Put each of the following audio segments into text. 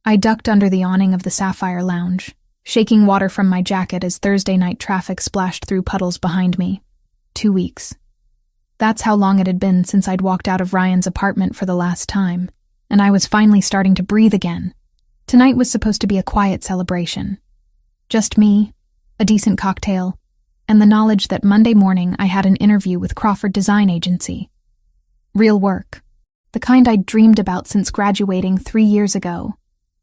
I ducked under the awning of the Sapphire Lounge, shaking water from my jacket as Thursday night traffic splashed through puddles behind me. 2 weeks. That's how long it had been since I'd walked out of Ryan's apartment for the last time, and I was finally starting to breathe again. Tonight was supposed to be a quiet celebration. Just me, a decent cocktail, and the knowledge that Monday morning I had an interview with Crawford Design Agency. Real work. The kind I'd dreamed about since graduating 3 years ago,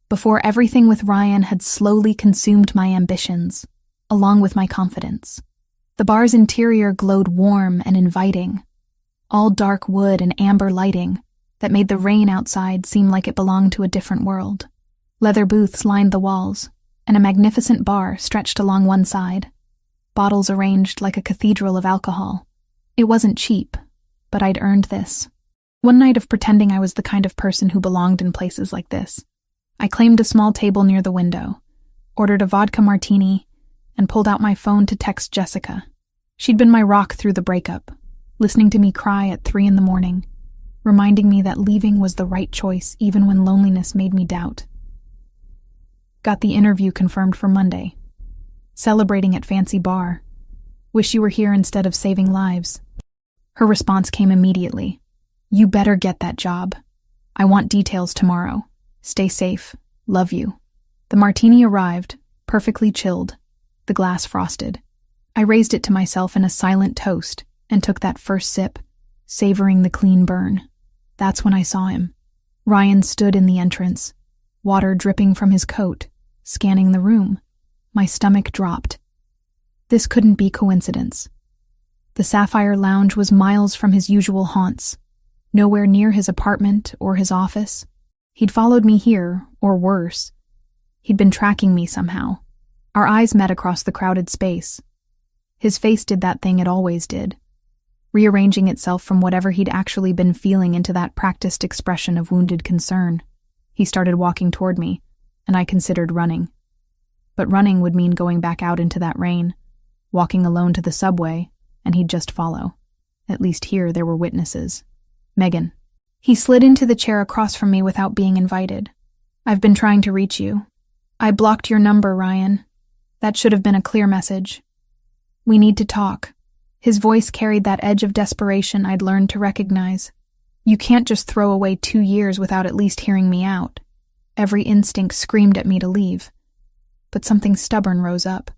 before everything with Ryan had slowly consumed my ambitions, along with my confidence. The bar's interior glowed warm and inviting, all dark wood and amber lighting that made the rain outside seem like it belonged to a different world. Leather booths lined the walls, and a magnificent bar stretched along one side, bottles arranged like a cathedral of alcohol. It wasn't cheap, but I'd earned this. One night of pretending I was the kind of person who belonged in places like this, I claimed a small table near the window, ordered a vodka martini, and pulled out my phone to text Jessica. She'd been my rock through the breakup, listening to me cry at 3 a.m, reminding me that leaving was the right choice even when loneliness made me doubt. Got the interview confirmed for Monday. Celebrating at fancy bar. Wish you were here instead of saving lives. Her response came immediately. You better get that job. I want details tomorrow. Stay safe. Love you. The martini arrived, perfectly chilled, the glass frosted. I raised it to myself in a silent toast and took that first sip, savoring the clean burn. That's when I saw him. Ryan stood in the entrance, water dripping from his coat, scanning the room. My stomach dropped. This couldn't be coincidence. The Sapphire Lounge was miles from his usual haunts, nowhere near his apartment or his office. He'd followed me here, or worse. He'd been tracking me somehow. Our eyes met across the crowded space. His face did that thing it always did, rearranging itself from whatever he'd actually been feeling into that practiced expression of wounded concern. He started walking toward me, and I considered running. But running would mean going back out into that rain, walking alone to the subway, and he'd just follow. At least here there were witnesses. Megan. He slid into the chair across from me without being invited. I've been trying to reach you. I blocked your number, Ryan. That should have been a clear message. We need to talk. His voice carried that edge of desperation I'd learned to recognize. You can't just throw away 2 years without at least hearing me out. Every instinct screamed at me to leave. But something stubborn rose up.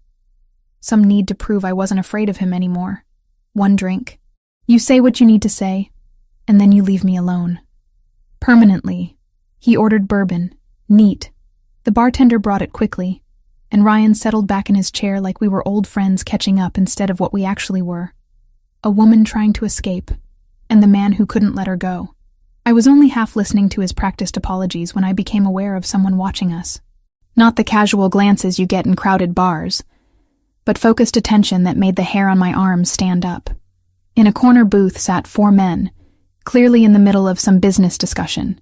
Some need to prove I wasn't afraid of him anymore. One drink. You say what you need to say, and then you leave me alone. Permanently. He ordered bourbon, neat. The bartender brought it quickly, and Ryan settled back in his chair like we were old friends catching up instead of what we actually were. A woman trying to escape, and the man who couldn't let her go. I was only half listening to his practiced apologies when I became aware of someone watching us. Not the casual glances you get in crowded bars, but focused attention that made the hair on my arms stand up. In a corner booth sat 4 men, clearly in the middle of some business discussion.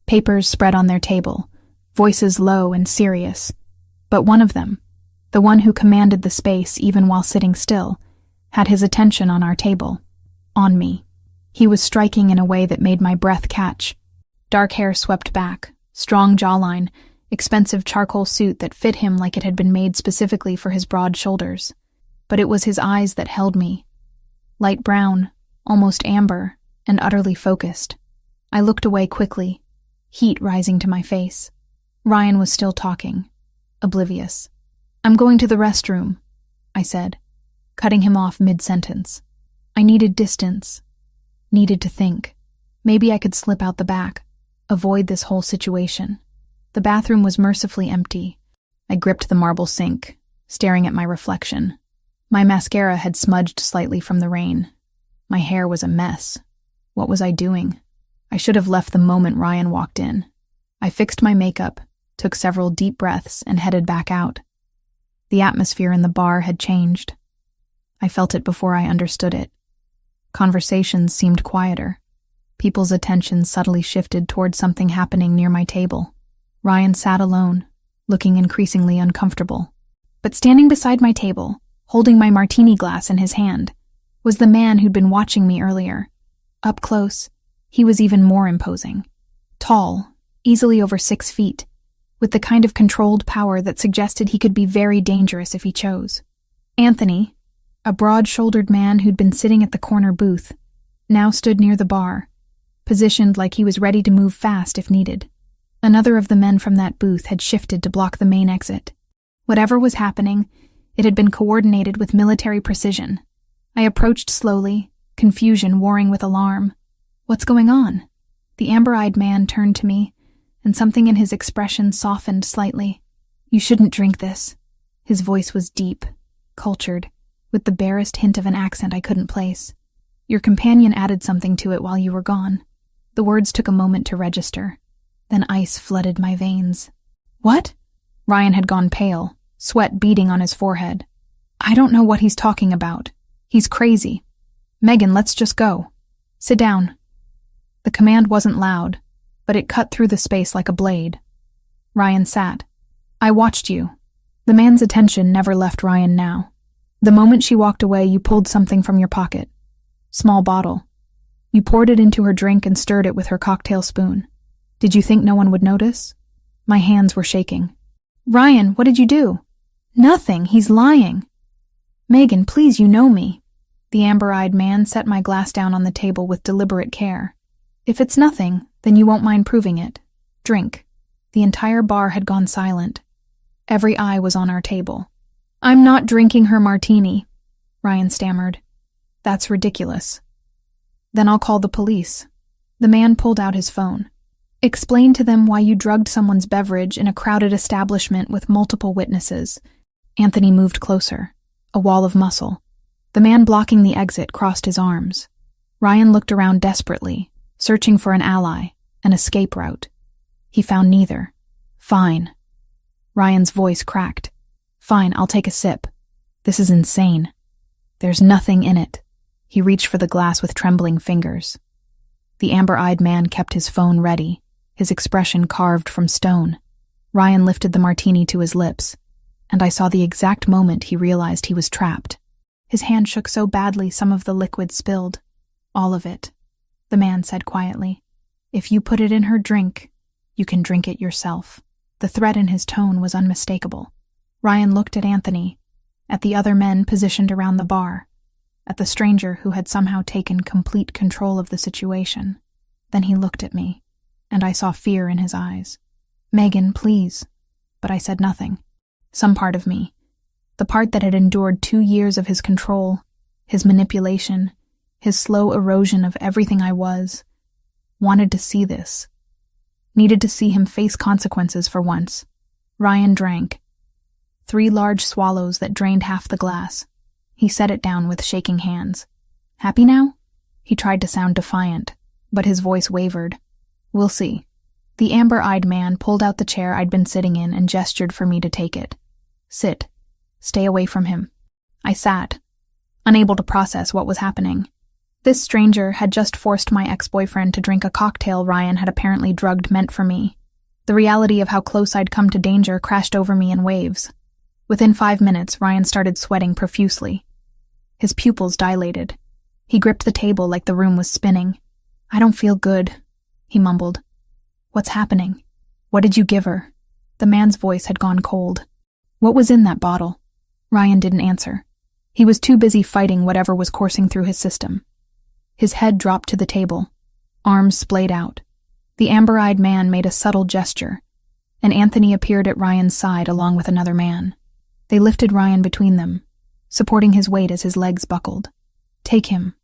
Papers spread on their table, voices low and serious. But one of them, the one who commanded the space even while sitting still, had his attention on our table, on me. He was striking in a way that made my breath catch. Dark hair swept back, strong jawline, expensive charcoal suit that fit him like it had been made specifically for his broad shoulders. But it was his eyes that held me. Light brown, almost amber, and utterly focused. I looked away quickly, heat rising to my face. Ryan was still talking, oblivious. I'm going to the restroom, I said, cutting him off mid-sentence. I needed distance, needed to think. Maybe I could slip out the back, avoid this whole situation. The bathroom was mercifully empty. I gripped the marble sink, staring at my reflection. My mascara had smudged slightly from the rain. My hair was a mess. What was I doing? I should have left the moment Ryan walked in. I fixed my makeup, took several deep breaths, and headed back out. The atmosphere in the bar had changed. I felt it before I understood it. Conversations seemed quieter. People's attention subtly shifted towards something happening near my table. Ryan sat alone, looking increasingly uncomfortable. But standing beside my table, holding my martini glass in his hand, was the man who'd been watching me earlier. Up close, he was even more imposing. Tall, easily over 6 feet, with the kind of controlled power that suggested he could be very dangerous if he chose. Anthony, a broad-shouldered man who'd been sitting at the corner booth, now stood near the bar, positioned like he was ready to move fast if needed. Another of the men from that booth had shifted to block the main exit. Whatever was happening, it had been coordinated with military precision. I approached slowly, confusion warring with alarm. "What's going on?" The amber-eyed man turned to me, and something in his expression softened slightly. "You shouldn't drink this." His voice was deep, cultured, with the barest hint of an accent I couldn't place. "Your companion added something to it while you were gone." The words took a moment to register. Then ice flooded my veins. "What?" Ryan had gone pale, sweat beading on his forehead. "I don't know what he's talking about. He's crazy. Megan, let's just go. Sit down." The command wasn't loud, but it cut through the space like a blade. Ryan sat. "I watched you." The man's attention never left Ryan now. "The moment she walked away, you pulled something from your pocket. Small bottle. You poured it into her drink and stirred it with her cocktail spoon. Did you think no one would notice?" My hands were shaking. "Ryan, what did you do?" "Nothing. He's lying." "Megan, please, you know me." The amber-eyed man set my glass down on the table with deliberate care. "If it's nothing, then you won't mind proving it. Drink." The entire bar had gone silent. Every eye was on our table. "I'm not drinking her martini," Ryan stammered. "That's ridiculous." "Then I'll call the police." The man pulled out his phone. "Explain to them why you drugged someone's beverage in a crowded establishment with multiple witnesses." Anthony moved closer, a wall of muscle. The man blocking the exit crossed his arms. Ryan looked around desperately, searching for an ally, an escape route. He found neither. "Fine." Ryan's voice cracked. "Fine, I'll take a sip. This is insane. There's nothing in it." He reached for the glass with trembling fingers. The amber-eyed man kept his phone ready, his expression carved from stone. Ryan lifted the martini to his lips, and I saw the exact moment he realized he was trapped. His hand shook so badly some of the liquid spilled. "All of it," the man said quietly. "If you put it in her drink, you can drink it yourself." The threat in his tone was unmistakable. Ryan looked at Anthony, at the other men positioned around the bar, at the stranger who had somehow taken complete control of the situation. Then he looked at me, and I saw fear in his eyes. "Megan, please." But I said nothing. Some part of me, the part that had endured 2 years of his control, his manipulation, his slow erosion of everything I was, wanted to see this. Needed to see him face consequences for once. Ryan drank. 3 large swallows that drained half the glass. He set it down with shaking hands. "Happy now?" He tried to sound defiant, but his voice wavered. "We'll see." The amber-eyed man pulled out the chair I'd been sitting in and gestured for me to take it. "Sit. Stay away from him." I sat, unable to process what was happening. This stranger had just forced my ex-boyfriend to drink a cocktail Ryan had apparently drugged meant for me. The reality of how close I'd come to danger crashed over me in waves. Within 5 minutes, Ryan started sweating profusely. His pupils dilated. He gripped the table like the room was spinning. "I don't feel good," he mumbled. "What's happening? What did you give her?" The man's voice had gone cold. "What was in that bottle?" Ryan didn't answer. He was too busy fighting whatever was coursing through his system. His head dropped to the table, arms splayed out. The amber-eyed man made a subtle gesture, and Anthony appeared at Ryan's side along with another man. They lifted Ryan between them, supporting his weight as his legs buckled. "Take him.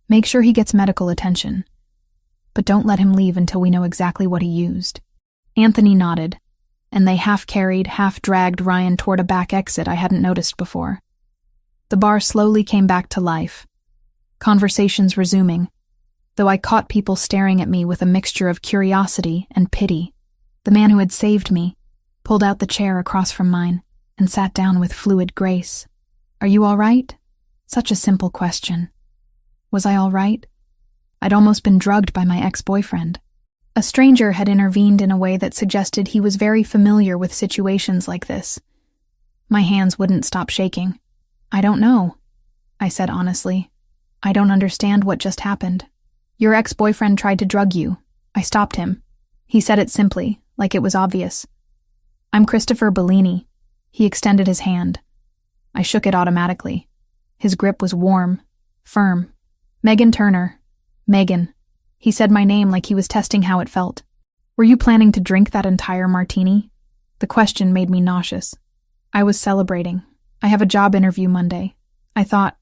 Make sure he gets medical attention. But don't let him leave until we know exactly what he used." Anthony nodded, and they half-carried, half-dragged Ryan toward a back exit I hadn't noticed before. The bar slowly came back to life, conversations resuming, though I caught people staring at me with a mixture of curiosity and pity. The man who had saved me pulled out the chair across from mine and sat down with fluid grace. "Are you all right?" Such a simple question. Was I all right? I'd almost been drugged by my ex-boyfriend. A stranger had intervened in a way that suggested he was very familiar with situations like this. My hands wouldn't stop shaking. "I don't know," I said honestly. "I don't understand what just happened. Your ex-boyfriend tried to drug you. I stopped him." He said it simply, like it was obvious. I'm Christopher Bellini. He extended his hand. I shook it automatically. His grip was warm, firm. Megan Turner. Megan. He said my name like he was testing how it felt. Were you planning to drink that entire martini? The question made me nauseous. I was celebrating. I have a job interview Monday. I thought...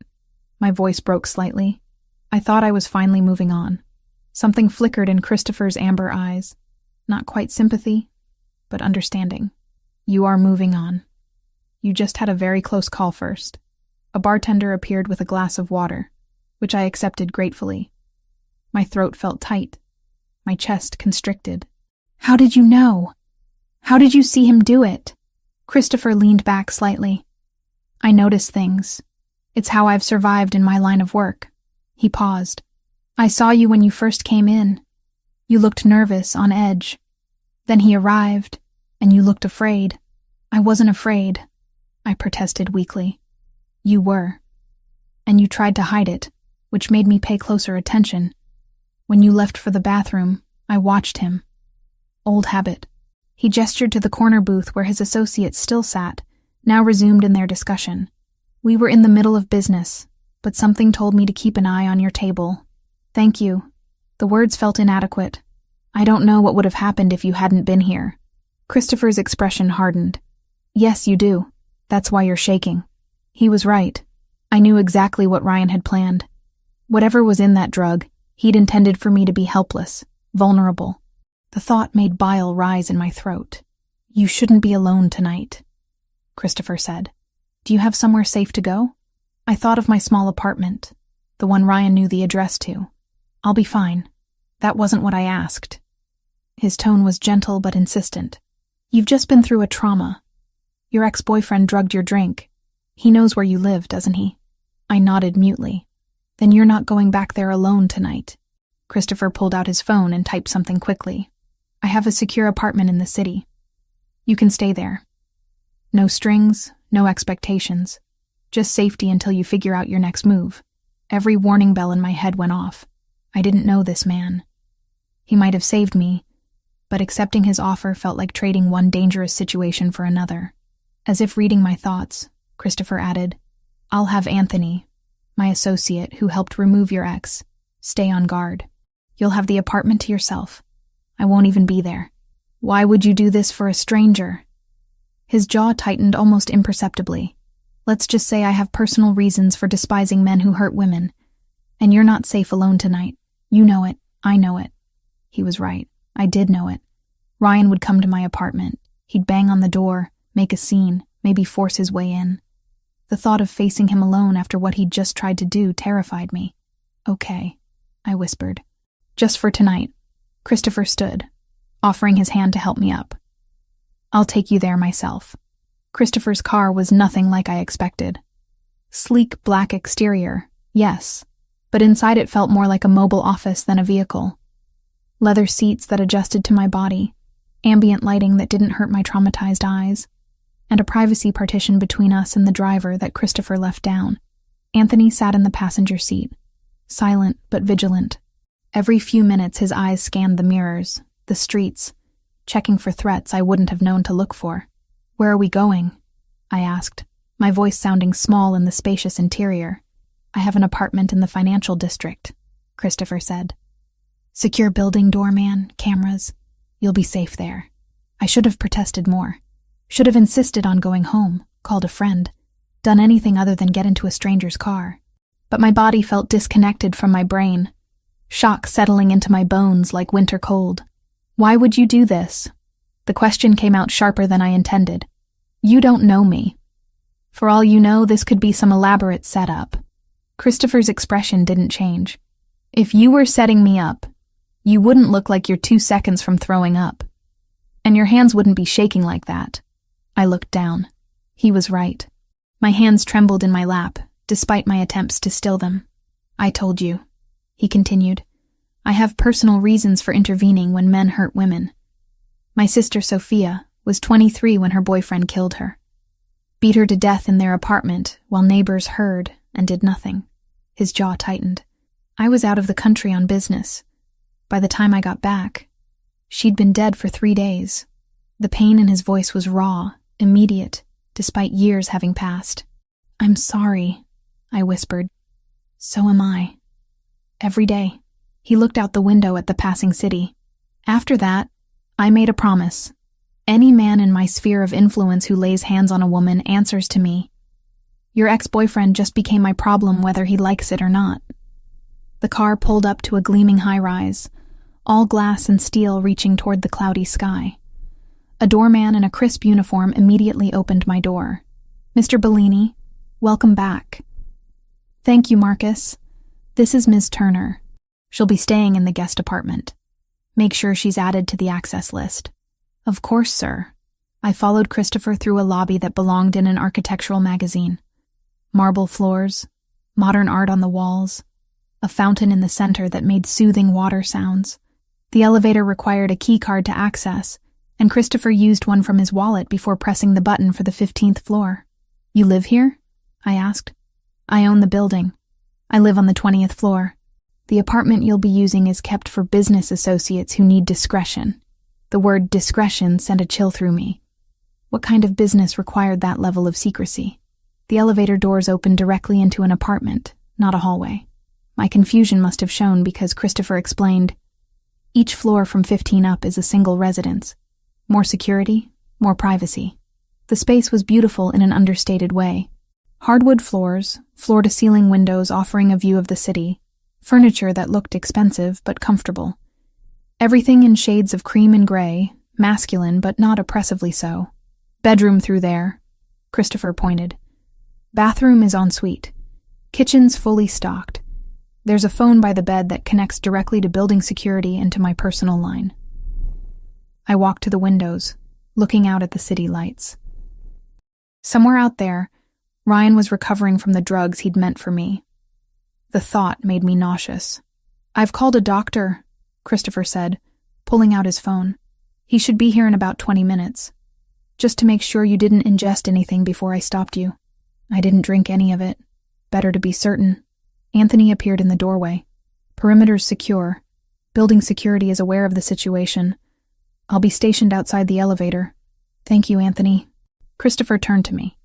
My voice broke slightly. I thought I was finally moving on. Something flickered in Christopher's amber eyes. Not quite sympathy, but understanding. You are moving on. You just had a very close call first. A bartender appeared with a glass of water, which I accepted gratefully. My throat felt tight. My chest constricted. How did you know? How did you see him do it? Christopher leaned back slightly. I notice things. It's how I've survived in my line of work. He paused. I saw you when you first came in. You looked nervous, on edge. Then he arrived, and you looked afraid. I wasn't afraid, I protested weakly. You were. And you tried to hide it, which made me pay closer attention. When you left for the bathroom, I watched him. Old habit. He gestured to the corner booth where his associates still sat, now resumed in their discussion. We were in the middle of business, but something told me to keep an eye on your table. Thank you. The words felt inadequate. I don't know what would have happened if you hadn't been here. Christopher's expression hardened. Yes, you do. That's why you're shaking. He was right. I knew exactly what Ryan had planned. Whatever was in that drug, he'd intended for me to be helpless, vulnerable. The thought made bile rise in my throat. You shouldn't be alone tonight, Christopher said. Do you have somewhere safe to go? I thought of my small apartment, the one Ryan knew the address to. I'll be fine. That wasn't what I asked. His tone was gentle but insistent. You've just been through a trauma. Your ex-boyfriend drugged your drink. He knows where you live, doesn't he? I nodded mutely. Then you're not going back there alone tonight. Christopher pulled out his phone and typed something quickly. I have a secure apartment in the city. You can stay there. No strings, no expectations. Just safety until you figure out your next move. Every warning bell in my head went off. I didn't know this man. He might have saved me, but accepting his offer felt like trading one dangerous situation for another. As if reading my thoughts, Christopher added, I'll have Anthony, my associate who helped remove your ex, stay on guard. You'll have the apartment to yourself. I won't even be there. Why would you do this for a stranger? His jaw tightened almost imperceptibly. Let's just say I have personal reasons for despising men who hurt women. And you're not safe alone tonight. You know it. I know it. He was right. I did know it. Ryan would come to my apartment. He'd bang on the door, make a scene, maybe force his way in. The thought of facing him alone after what he'd just tried to do terrified me. Okay, I whispered. Just for tonight. Christopher stood, offering his hand to help me up. I'll take you there myself. Christopher's car was nothing like I expected. Sleek black exterior, yes, but inside it felt more like a mobile office than a vehicle. Leather seats that adjusted to my body, ambient lighting that didn't hurt my traumatized eyes, and a privacy partition between us and the driver that Christopher left down. Anthony sat in the passenger seat, silent but vigilant. Every few minutes his eyes scanned the mirrors, the streets, checking for threats I wouldn't have known to look for. Where are we going? I asked, my voice sounding small in the spacious interior. I have an apartment in the financial district, Christopher said. Secure building doorman, cameras. You'll be safe there. I should have protested more. Should have insisted on going home, called a friend, done anything other than get into a stranger's car. But my body felt disconnected from my brain, shock settling into my bones like winter cold. Why would you do this? The question came out sharper than I intended. You don't know me. For all you know, this could be some elaborate setup. Christopher's expression didn't change. If you were setting me up, you wouldn't look like you're 2 seconds from throwing up. And your hands wouldn't be shaking like that. I looked down. He was right. My hands trembled in my lap, despite my attempts to still them. I told you, he continued. I have personal reasons for intervening when men hurt women. My sister Sophia was 23 when her boyfriend killed her. Beat her to death in their apartment while neighbors heard and did nothing. His jaw tightened. I was out of the country on business. By the time I got back, she'd been dead for 3 days. The pain in his voice was raw, immediate, despite years having passed. "I'm sorry," I whispered. "So am I. Every day." He looked out the window at the passing city. "After that, I made a promise. Any man in my sphere of influence who lays hands on a woman answers to me. Your ex-boyfriend just became my problem whether he likes it or not." The car pulled up to a gleaming high-rise, all glass and steel reaching toward the cloudy sky. A doorman in a crisp uniform immediately opened my door. "Mr. Bellini, welcome back." "Thank you, Marcus. This is Ms. Turner. She'll be staying in the guest apartment. Make sure she's added to the access list." "Of course, sir." I followed Christopher through a lobby that belonged in an architectural magazine. Marble floors, modern art on the walls, a fountain in the center that made soothing water sounds. The elevator required a key card to access, and Christopher used one from his wallet before pressing the button for the 15th floor. "You live here?" I asked. "I own the building. I live on the 20th floor. The apartment you'll be using is kept for business associates who need discretion." The word discretion sent a chill through me. What kind of business required that level of secrecy? The elevator doors opened directly into an apartment, not a hallway. My confusion must have shown because Christopher explained, "Each floor from 15 up is a single residence. More security, more privacy." The space was beautiful in an understated way. Hardwood floors, floor-to-ceiling windows offering a view of the city, furniture that looked expensive but comfortable. Everything in shades of cream and gray, masculine but not oppressively so. "Bedroom through there," Christopher pointed. "Bathroom is en suite. Kitchen's fully stocked. There's a phone by the bed that connects directly to building security and to my personal line." I walked to the windows, looking out at the city lights. Somewhere out there, Ryan was recovering from the drugs he'd meant for me. The thought made me nauseous. "I've called a doctor," Christopher said, pulling out his phone. "He should be here in about 20 minutes. Just to make sure you didn't ingest anything before I stopped you." "I didn't drink any of it. Better to be certain." Anthony appeared in the doorway. "Perimeter's secure. Building security is aware of the situation. I'll be stationed outside the elevator." "Thank you, Anthony." Christopher turned to me.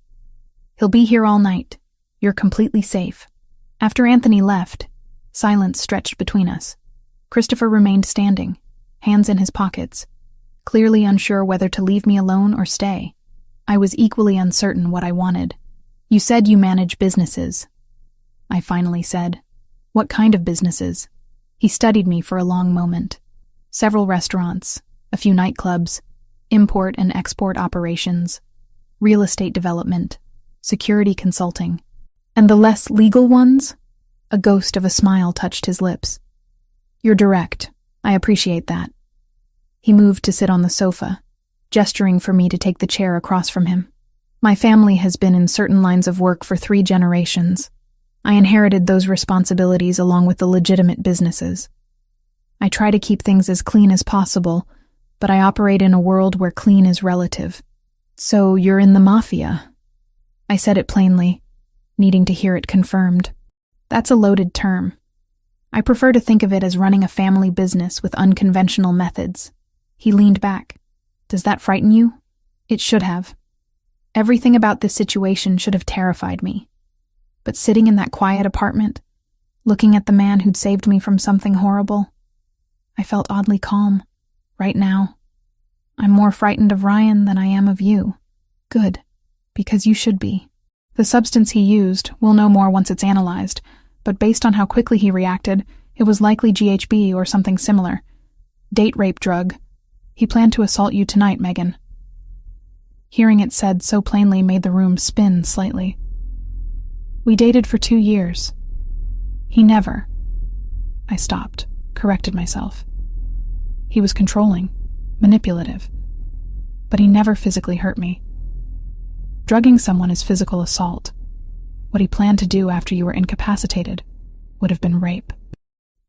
"He'll be here all night. You're completely safe." After Anthony left, silence stretched between us. Christopher remained standing, hands in his pockets, clearly unsure whether to leave me alone or stay. I was equally uncertain what I wanted. "You said you manage businesses," I finally said. "What kind of businesses?" He studied me for a long moment. "Several restaurants, a few nightclubs, import and export operations, real estate development, security consulting. And the less legal ones?" A ghost of a smile touched his lips. "You're direct. I appreciate that." He moved to sit on the sofa, gesturing for me to take the chair across from him. "My family has been in certain lines of work for 3 generations. I inherited those responsibilities along with the legitimate businesses. I try to keep things as clean as possible, but I operate in a world where clean is relative." "So you're in the MAFIA?" I said it plainly, needing to hear it confirmed. "That's a loaded term. I prefer to think of it as running a family business with unconventional methods." He leaned back. "Does that frighten you?" It should have. Everything about this situation should have terrified me. But sitting in that quiet apartment, looking at the man who'd saved me from something horrible, I felt oddly calm. Right now, I'm more frightened of Ryan than I am of you. Good, because you should be. The substance he used, we'll know more once it's analyzed, but based on how quickly he reacted, it was likely GHB or something similar. Date rape drug. He planned to assault you tonight, Megan. Hearing it said so plainly made the room spin slightly. We dated for 2 years. He never. I stopped, corrected myself. He was controlling, manipulative, but he never physically hurt me. Drugging someone is physical assault. What he planned to do after you were incapacitated would have been rape.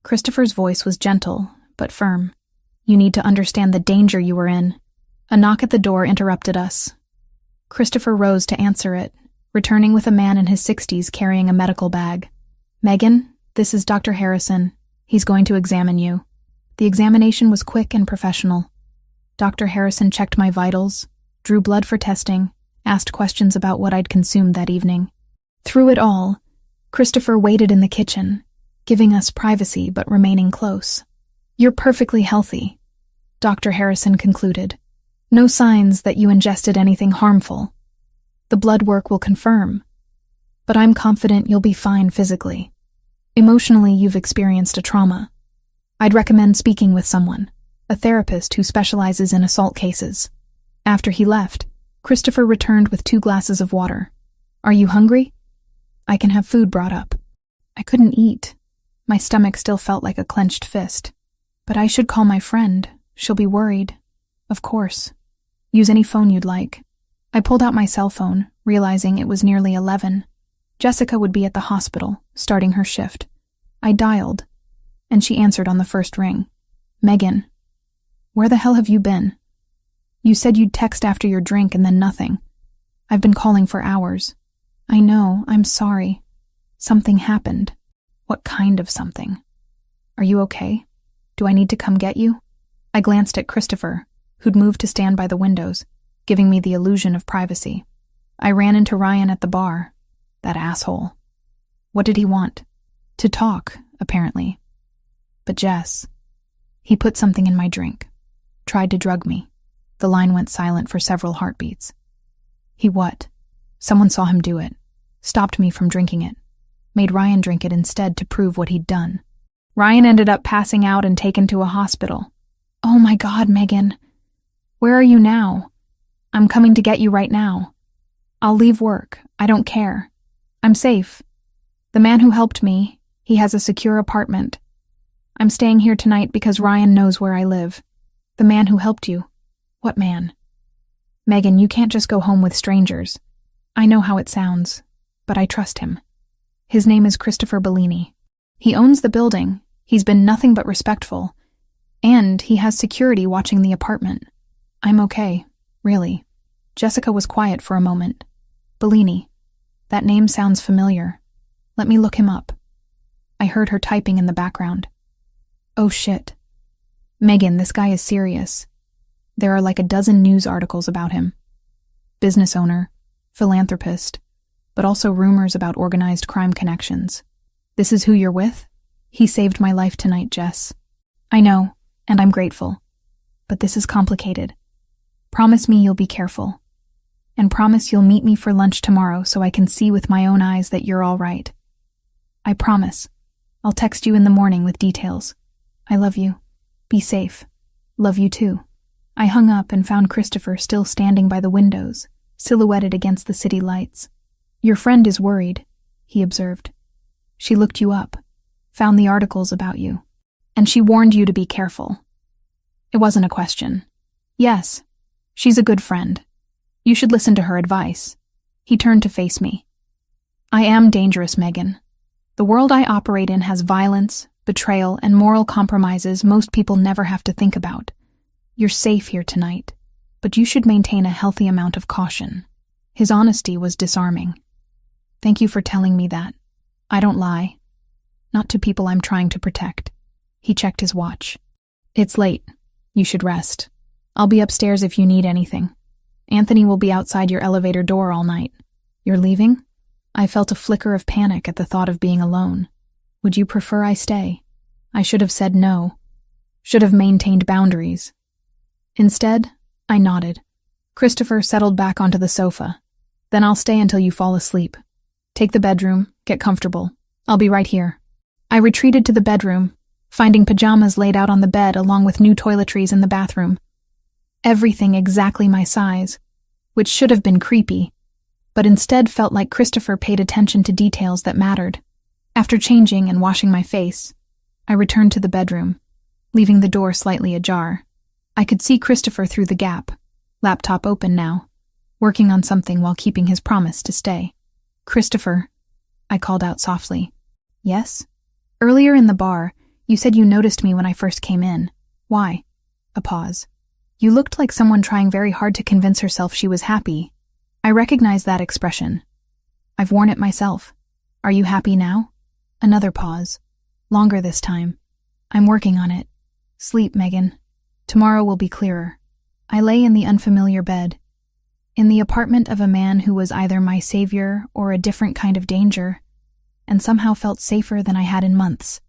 Christopher's voice was gentle, but firm. You need to understand the danger you were in. A knock at the door interrupted us. Christopher rose to answer it, returning with a man in his 60s carrying a medical bag. Megan, this is Dr. Harrison. He's going to examine you. The examination was quick and professional. Dr. Harrison checked my vitals, drew blood for testing, asked questions about what I'd consumed that evening. Through it all, Christopher waited in the kitchen, giving us privacy but remaining close. "You're perfectly healthy," Dr. Harrison concluded. "No signs that you ingested anything harmful. The blood work will confirm, but I'm confident you'll be fine physically. Emotionally, you've experienced a trauma. I'd recommend speaking with someone, a therapist who specializes in assault cases." After he left, Christopher returned with 2 glasses of water. "Are you hungry? I can have food brought up." I couldn't eat. My stomach still felt like a clenched fist. "But I should call my friend. She'll be worried." "Of course. Use any phone you'd like." I pulled out my cell phone, realizing it was nearly 11. Jessica would be at the hospital, starting her shift. I dialed, and she answered on the first ring. "Megan, where the hell have you been? You said you'd text after your drink and then nothing. I've been calling for hours." "I know, I'm sorry. Something happened." "What kind of something? Are you okay? Do I need to come get you?" I glanced at Christopher, who'd moved to stand by the windows, giving me the illusion of privacy. I ran into Ryan at the bar. That asshole. What did he want? To talk, apparently. But Jess. He put something in my drink. Tried to drug me. The line went silent for several heartbeats. He what? Someone saw him do it. Stopped me from drinking it. Made Ryan drink it instead to prove what he'd done. Ryan ended up passing out and taken to a hospital. "Oh my God, Megan. Where are you now?" "I'm coming to get you right now. I'll leave work. I don't care. I'm safe. The man who helped me, he has a secure apartment. I'm staying here tonight because Ryan knows where I live." "The man who helped you? What man?" "Megan, you can't just go home with strangers. I know how it sounds, but I trust him. His name is Christopher Bellini. He owns the building. He's been nothing but respectful. And he has security watching the apartment. I'm okay, really." Jessica was quiet for a moment. "Bellini. That name sounds familiar. Let me look him up." I heard her typing in the background. "Oh shit. Megan, this guy is serious. There are like a dozen news articles about him. Business owner, philanthropist, but also rumors about organized crime connections. This is who you're with? He saved my life tonight, Jess. I know, and I'm grateful. But this is complicated. Promise me you'll be careful. And promise you'll meet me for lunch tomorrow so I can see with my own eyes that you're all right. I promise. I'll text you in the morning with details. I love you. Be safe. Love you too." I hung up and found Christopher still standing by the windows, silhouetted against the city lights. "Your friend is worried," he observed. "She looked you up, found the articles about you, and she warned you to be careful." It wasn't a question. "Yes, she's a good friend. You should listen to her advice." He turned to face me. "I am dangerous, Megan. The world I operate in has violence, betrayal, and moral compromises most people never have to think about. You're safe here tonight, but you should maintain a healthy amount of caution." His honesty was disarming. "Thank you for telling me that. I don't lie. Not to people I'm trying to protect." He checked his watch. "It's late. You should rest. I'll be upstairs if you need anything. Anthony will be outside your elevator door all night." "You're leaving?" I felt a flicker of panic at the thought of being alone. "Would you prefer I stay?" I should have said no. Should have maintained boundaries. Instead, I nodded. Christopher settled back onto the sofa. "Then I'll stay until you fall asleep. Take the bedroom, get comfortable. I'll be right here." I retreated to the bedroom, finding pajamas laid out on the bed along with new toiletries in the bathroom. Everything exactly my size, which should have been creepy, but instead felt like Christopher paid attention to details that mattered. After changing and washing my face, I returned to the bedroom, leaving the door slightly ajar. I could see Christopher through the gap, laptop open now, working on something while keeping his promise to stay. "Christopher," I called out softly. "Yes?" "Earlier in the bar, you said you noticed me when I first came in. Why?" A pause. "You looked like someone trying very hard to convince herself she was happy. I recognize that expression. I've worn it myself. Are you happy now?" Another pause. Longer this time. "I'm working on it. Sleep, Megan. Tomorrow will be clearer." I lay in the unfamiliar bed, in the apartment of a man who was either my savior or a different kind of danger, and somehow felt safer than I had in months.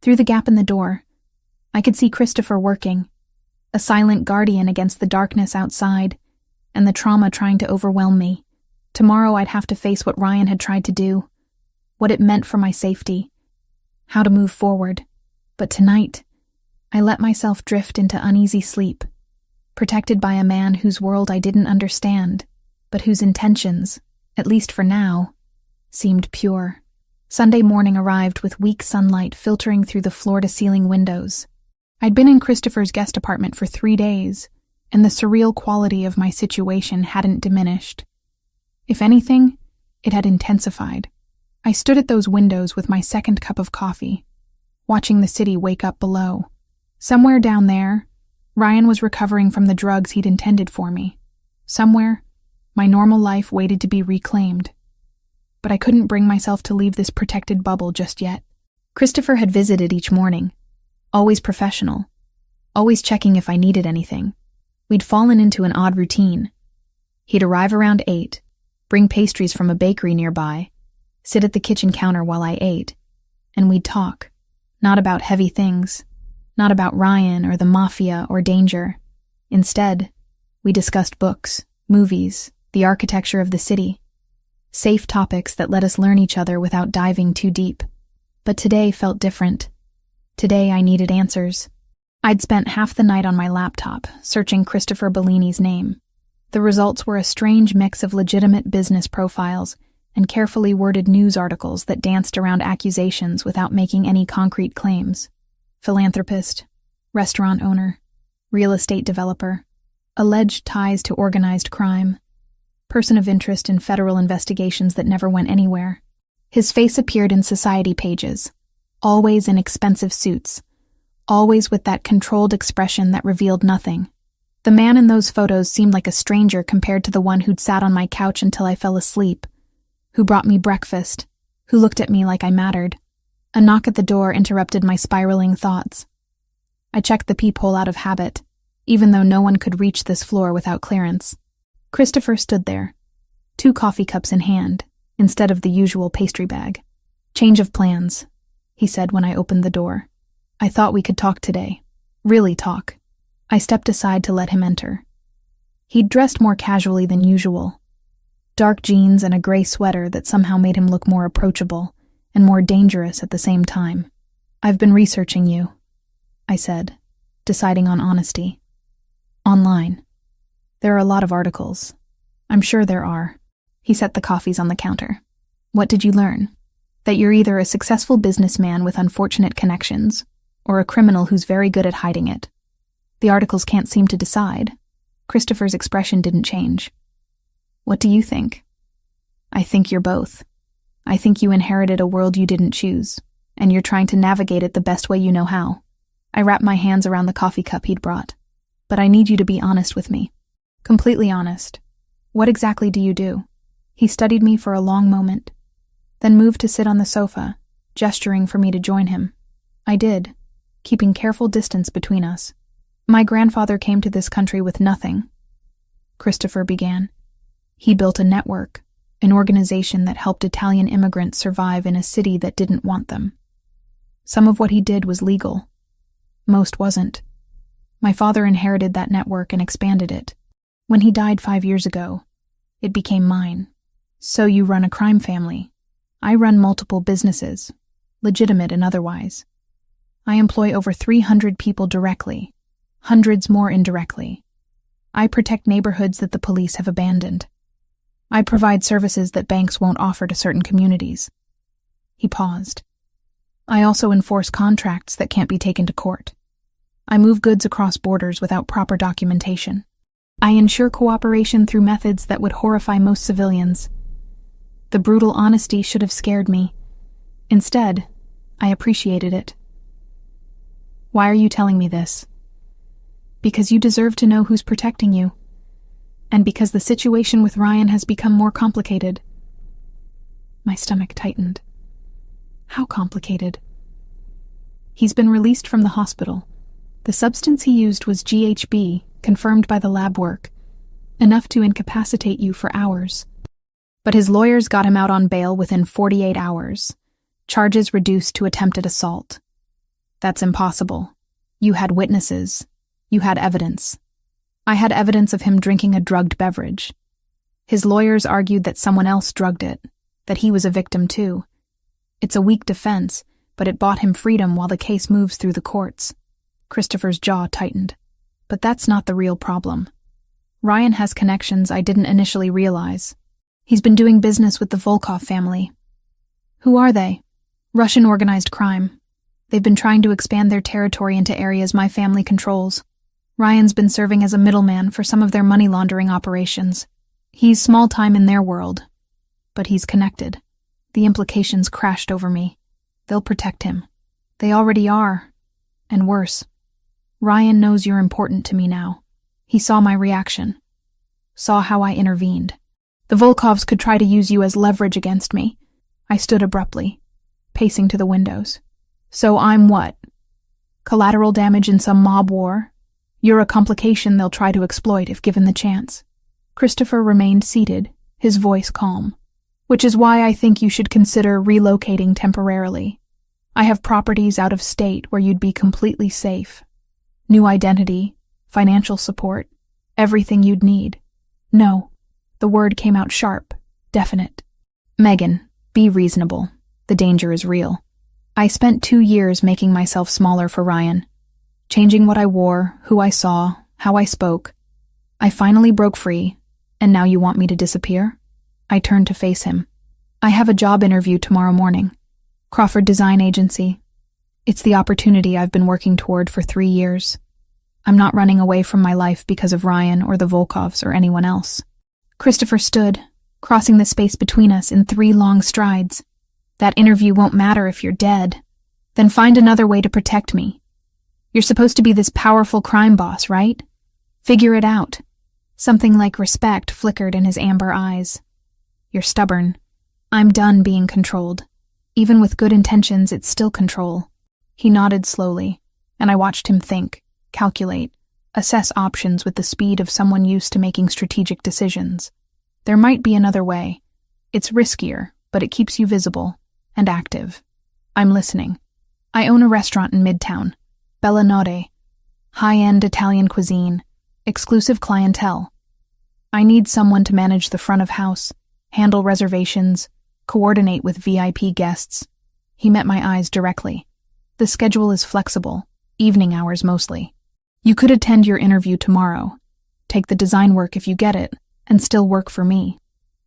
Through the gap in the door, I could see Christopher working, a silent guardian against the darkness outside and the trauma trying to overwhelm me. Tomorrow I'd have to face what Ryan had tried to do, what it meant for my safety, how to move forward. But tonight, I let myself drift into uneasy sleep, protected by a man whose world I didn't understand, but whose intentions, at least for now, seemed pure. Sunday morning arrived with weak sunlight filtering through the floor-to-ceiling windows. I'd been in Christopher's guest apartment for 3 days, and the surreal quality of my situation hadn't diminished. If anything, it had intensified. I stood at those windows with my second cup of coffee, watching the city wake up below. Somewhere down there, Ryan was recovering from the drugs he'd intended for me. Somewhere, my normal life waited to be reclaimed. But I couldn't bring myself to leave this protected bubble just yet. Christopher had visited each morning, always professional, always checking if I needed anything. We'd fallen into an odd routine. He'd arrive around 8, bring pastries from a bakery nearby, sit at the kitchen counter while I ate, and we'd talk. Not about heavy things, not about Ryan or the MAFIA or danger. Instead, we discussed books, movies, the architecture of the city, safe topics that let us learn each other without diving too deep. But today felt different. Today I needed answers. I'd spent half the night on my laptop, searching Christopher Bellini's name. The results were a strange mix of legitimate business profiles and carefully worded news articles that danced around accusations without making any concrete claims. Philanthropist, restaurant owner, real estate developer, alleged ties to organized crime, person of interest in federal investigations that never went anywhere. His face appeared in society pages, always in expensive suits, always with that controlled expression that revealed nothing. The man in those photos seemed like a stranger compared to the one who'd sat on my couch until I fell asleep, who brought me breakfast, who looked at me like I mattered. A knock at the door interrupted my spiraling thoughts. I checked the peephole out of habit, even though no one could reach this floor without clearance. Christopher stood there, 2 coffee cups in hand, instead of the usual pastry bag. "Change of plans," he said when I opened the door. "I thought we could talk today. Really talk." I stepped aside to let him enter. He'd dressed more casually than usual. Dark jeans and a gray sweater that somehow made him look more approachable and more dangerous at the same time. "I've been researching you," I said, deciding on honesty. "Online. There are a lot of articles. I'm sure there are." He set the coffees on the counter. "What did you learn? That you're either a successful businessman with unfortunate connections, or a criminal who's very good at hiding it. The articles can't seem to decide." Christopher's expression didn't change. "What do you think?" "I think you're both. I think you inherited a world you didn't choose, and you're trying to navigate it the best way you know how." I wrapped my hands around the coffee cup he'd brought. "But I need you to be honest with me. Completely honest. What exactly do you do?" He studied me for a long moment, then moved to sit on the sofa, gesturing for me to join him. I did, keeping careful distance between us. "My grandfather came to this country with nothing," Christopher began. "He built a network, an organization that helped Italian immigrants survive in a city that didn't want them. Some of what he did was legal. Most wasn't. My father inherited that network and expanded it. When he died 5 years ago, it became mine." "So you run a crime family." "I run multiple businesses, legitimate and otherwise. I employ over 300 people directly, hundreds more indirectly. I protect neighborhoods that the police have abandoned. I provide services that banks won't offer to certain communities." He paused. "I also enforce contracts that can't be taken to court. I move goods across borders without proper documentation. I ensure cooperation through methods that would horrify most civilians." The brutal honesty should have scared me. Instead, I appreciated it. "Why are you telling me this?" "Because you deserve to know who's protecting you. And because the situation with Ryan has become more complicated." My stomach tightened. "How complicated?" "He's been released from the hospital. The substance he used was GHB, confirmed by the lab work, enough to incapacitate you for hours. But his lawyers got him out on bail within 48 hours. Charges reduced to attempted assault. That's impossible. You had witnesses. You had evidence. I had evidence of him drinking a drugged beverage. His lawyers argued that someone else drugged it, that he was a victim too. It's a weak defense, but it bought him freedom while the case moves through the courts. Christopher's jaw tightened. But that's not the real problem. Ryan has connections I didn't initially realize. He's been doing business with the Volkov family. Who are they? Russian organized crime. They've been trying to expand their territory into areas my family controls. Ryan's been serving as a middleman for some of their money laundering operations. He's small time in their world, but he's connected. The implications crashed over me. They'll protect him. They already are. And worse. Ryan knows you're important to me now. He saw my reaction. Saw how I intervened. The Volkovs could try to use you as leverage against me. I stood abruptly, pacing to the windows. So I'm what? Collateral damage in some mob war? You're a complication they'll try to exploit if given the chance. Christopher remained seated, his voice calm. Which is why I think you should consider relocating temporarily. I have properties out of state where you'd be completely safe. New identity, financial support, everything you'd need. No. The word came out sharp, definite. Megan, be reasonable. The danger is real. I spent 2 years making myself smaller for Ryan. Changing what I wore, who I saw, how I spoke. I finally broke free, and now you want me to disappear? I turned to face him. I have a job interview tomorrow morning. Crawford Design Agency. It's the opportunity I've been working toward for 3 years. I'm not running away from my life because of Ryan or the Volkovs or anyone else. Christopher stood, crossing the space between us in 3 long strides. That interview won't matter if you're dead. Then find another way to protect me. You're supposed to be this powerful crime boss, right? Figure it out. Something like respect flickered in his amber eyes. You're stubborn. I'm done being controlled. Even with good intentions, it's still control. He nodded slowly, and I watched him think, calculate, assess options with the speed of someone used to making strategic decisions. There might be another way. It's riskier, but it keeps you visible and active. I'm listening. I own a restaurant in Midtown, Bella Notte, high-end Italian cuisine, exclusive clientele. I need someone to manage the front of house, handle reservations, coordinate with VIP guests. He met my eyes directly. The schedule is flexible, evening hours mostly. You could attend your interview tomorrow, take the design work if you get it, and still work for me.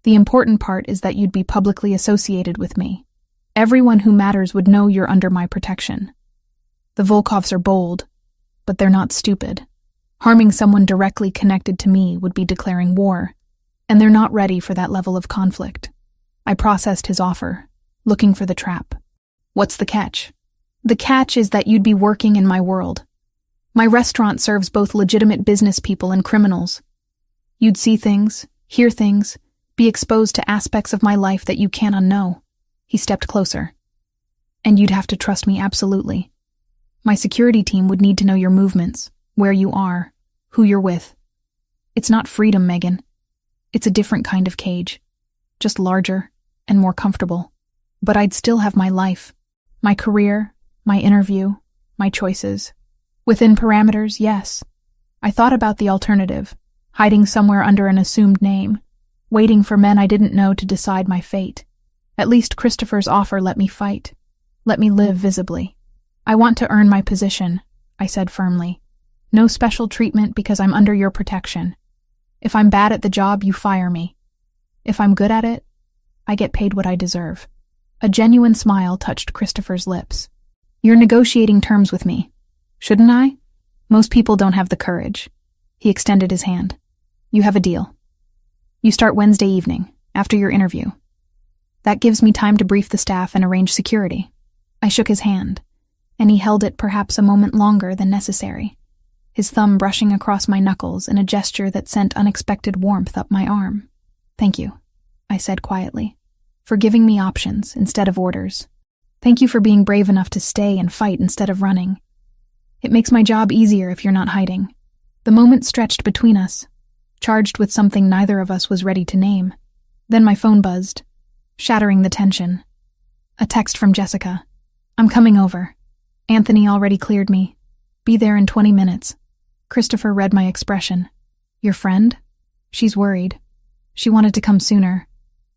The important part is that you'd be publicly associated with me. Everyone who matters would know you're under my protection. The Volkovs are bold, but they're not stupid. Harming someone directly connected to me would be declaring war, and they're not ready for that level of conflict. I processed his offer, looking for the trap. What's the catch? The catch is that you'd be working in my world. My restaurant serves both legitimate business people and criminals. You'd see things, hear things, be exposed to aspects of my life that you can't unknow. He stepped closer. And you'd have to trust me absolutely. My security team would need to know your movements, where you are, who you're with. It's not freedom, Megan. It's a different kind of cage. Just larger and more comfortable. But I'd still have my life, my career, my interview, my choices. Within parameters, yes. I thought about the alternative, hiding somewhere under an assumed name, waiting for men I didn't know to decide my fate. At least Christopher's offer let me fight. Let me live visibly. I want to earn my position, I said firmly. No special treatment because I'm under your protection. If I'm bad at the job, you fire me. If I'm good at it, I get paid what I deserve. A genuine smile touched Christopher's lips. You're negotiating terms with me. Shouldn't I? Most people don't have the courage. He extended his hand. You have a deal. You start Wednesday evening, after your interview. That gives me time to brief the staff and arrange security. I shook his hand, and he held it perhaps a moment longer than necessary, his thumb brushing across my knuckles in a gesture that sent unexpected warmth up my arm. Thank you, I said quietly, for giving me options instead of orders. Thank you for being brave enough to stay and fight instead of running. It makes my job easier if you're not hiding. The moment stretched between us, charged with something neither of us was ready to name. Then my phone buzzed, shattering the tension. A text from Jessica. I'm coming over. Anthony already cleared me. Be there in 20 minutes. Christopher read my expression. Your friend? She's worried. She wanted to come sooner,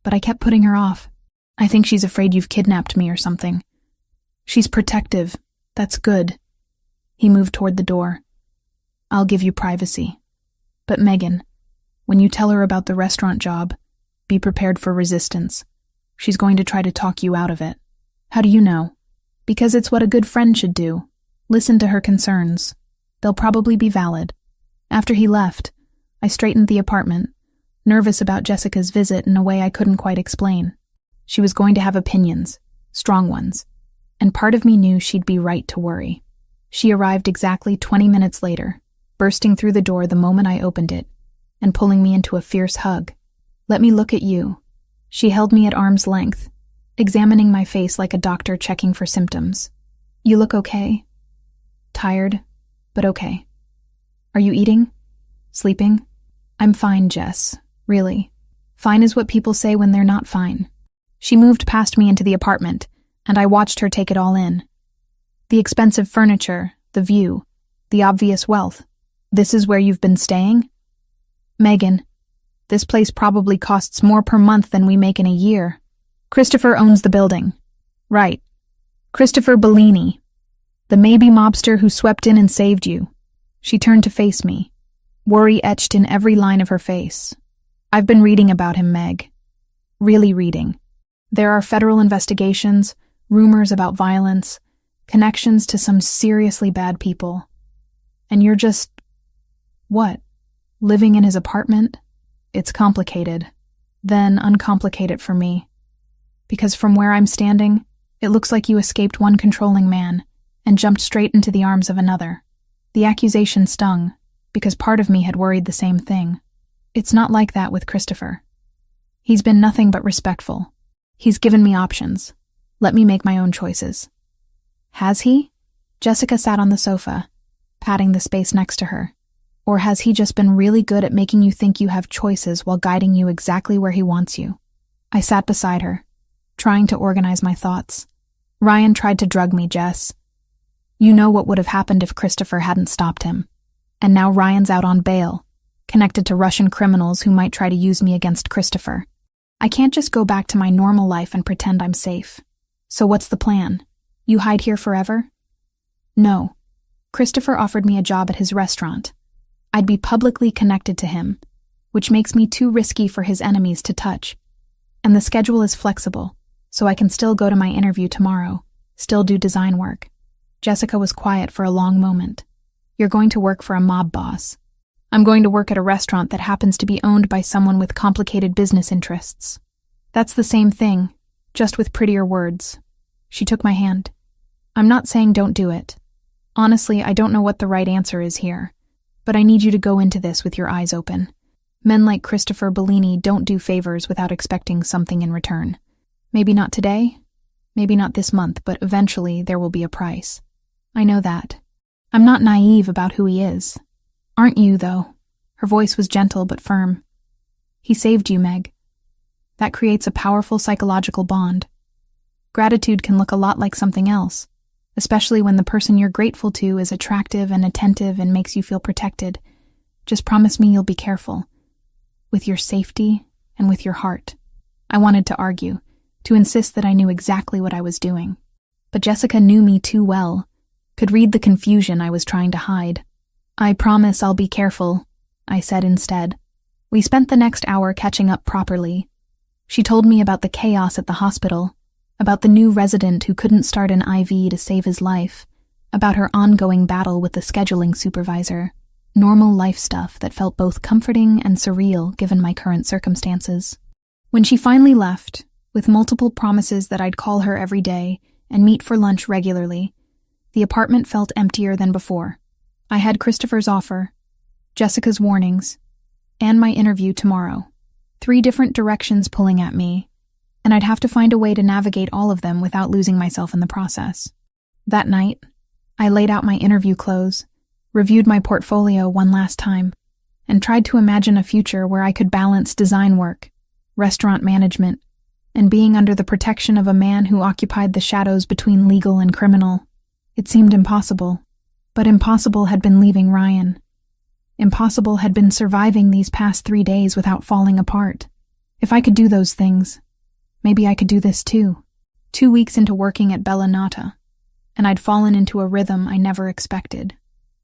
but I kept putting her off. I think she's afraid you've kidnapped me or something. She's protective. That's good. He moved toward the door. I'll give you privacy. But Megan, when you tell her about the restaurant job, be prepared for resistance. She's going to try to talk you out of it. How do you know? Because it's what a good friend should do. Listen to her concerns. They'll probably be valid. After he left, I straightened the apartment, nervous about Jessica's visit in a way I couldn't quite explain. She was going to have opinions, strong ones, and part of me knew she'd be right to worry. She arrived exactly 20 minutes later, bursting through the door the moment I opened it, and pulling me into a fierce hug. Let me look at you. She held me at arm's length, examining my face like a doctor checking for symptoms. You look okay. Tired, but okay. Are you eating? Sleeping? I'm fine, Jess. Really. Fine is what people say when they're not fine. She moved past me into the apartment, and I watched her take it all in. The expensive furniture, the view, the obvious wealth. This is where you've been staying? Megan, this place probably costs more per month than we make in a year. Christopher owns the building. Right. Christopher Bellini, the maybe mobster who swept in and saved you. She turned to face me, worry etched in every line of her face. I've been reading about him, Meg. Really reading. There are federal investigations, rumors about violence, connections to some seriously bad people. And you're just... what? Living in his apartment? It's complicated. Then uncomplicate it for me. Because from where I'm standing, it looks like you escaped one controlling man and jumped straight into the arms of another. The accusation stung, because part of me had worried the same thing. It's not like that with Christopher. He's been nothing but respectful. He's given me options. Let me make my own choices. Has he? Jessica sat on the sofa, patting the space next to her. Or has he just been really good at making you think you have choices while guiding you exactly where he wants you? I sat beside her, trying to organize my thoughts. Ryan tried to drug me, Jess. You know what would have happened if Christopher hadn't stopped him. And now Ryan's out on bail, connected to Russian criminals who might try to use me against Christopher. I can't just go back to my normal life and pretend I'm safe. So what's the plan? You hide here forever? No. Christopher offered me a job at his restaurant. I'd be publicly connected to him, which makes me too risky for his enemies to touch. And the schedule is flexible, so I can still go to my interview tomorrow, still do design work. Jessica was quiet for a long moment. You're going to work for a mob boss. I'm going to work at a restaurant that happens to be owned by someone with complicated business interests. That's the same thing, just with prettier words. She took my hand. I'm not saying don't do it. Honestly, I don't know what the right answer is here, but I need you to go into this with your eyes open. Men like Christopher Bellini don't do favors without expecting something in return. Maybe not today, maybe not this month, but eventually there will be a price. I know that. I'm not naive about who he is. Aren't you, though? Her voice was gentle but firm. He saved you, Meg. That creates a powerful psychological bond. Gratitude can look a lot like something else, especially when the person you're grateful to is attractive and attentive and makes you feel protected. Just promise me you'll be careful. With your safety and with your heart. I wanted to argue, to insist that I knew exactly what I was doing. But Jessica knew me too well, could read the confusion I was trying to hide. I promise I'll be careful, I said instead. We spent the next hour catching up properly. She told me about the chaos at the hospital, about the new resident who couldn't start an IV to save his life, about her ongoing battle with the scheduling supervisor. Normal life stuff that felt both comforting and surreal given my current circumstances. When she finally left, with multiple promises that I'd call her every day and meet for lunch regularly, the apartment felt emptier than before. I had Christopher's offer, Jessica's warnings, and my interview tomorrow. 3 different directions pulling at me, and I'd have to find a way to navigate all of them without losing myself in the process. That night, I laid out my interview clothes, reviewed my portfolio one last time, and tried to imagine a future where I could balance design work, restaurant management, and being under the protection of a man who occupied the shadows between legal and criminal. It seemed impossible, but impossible had been leaving Ryan. Impossible had been surviving these past 3 days without falling apart. If I could do those things, maybe I could do this too. 2 weeks into working at Bella Nata, and I'd fallen into a rhythm I never expected.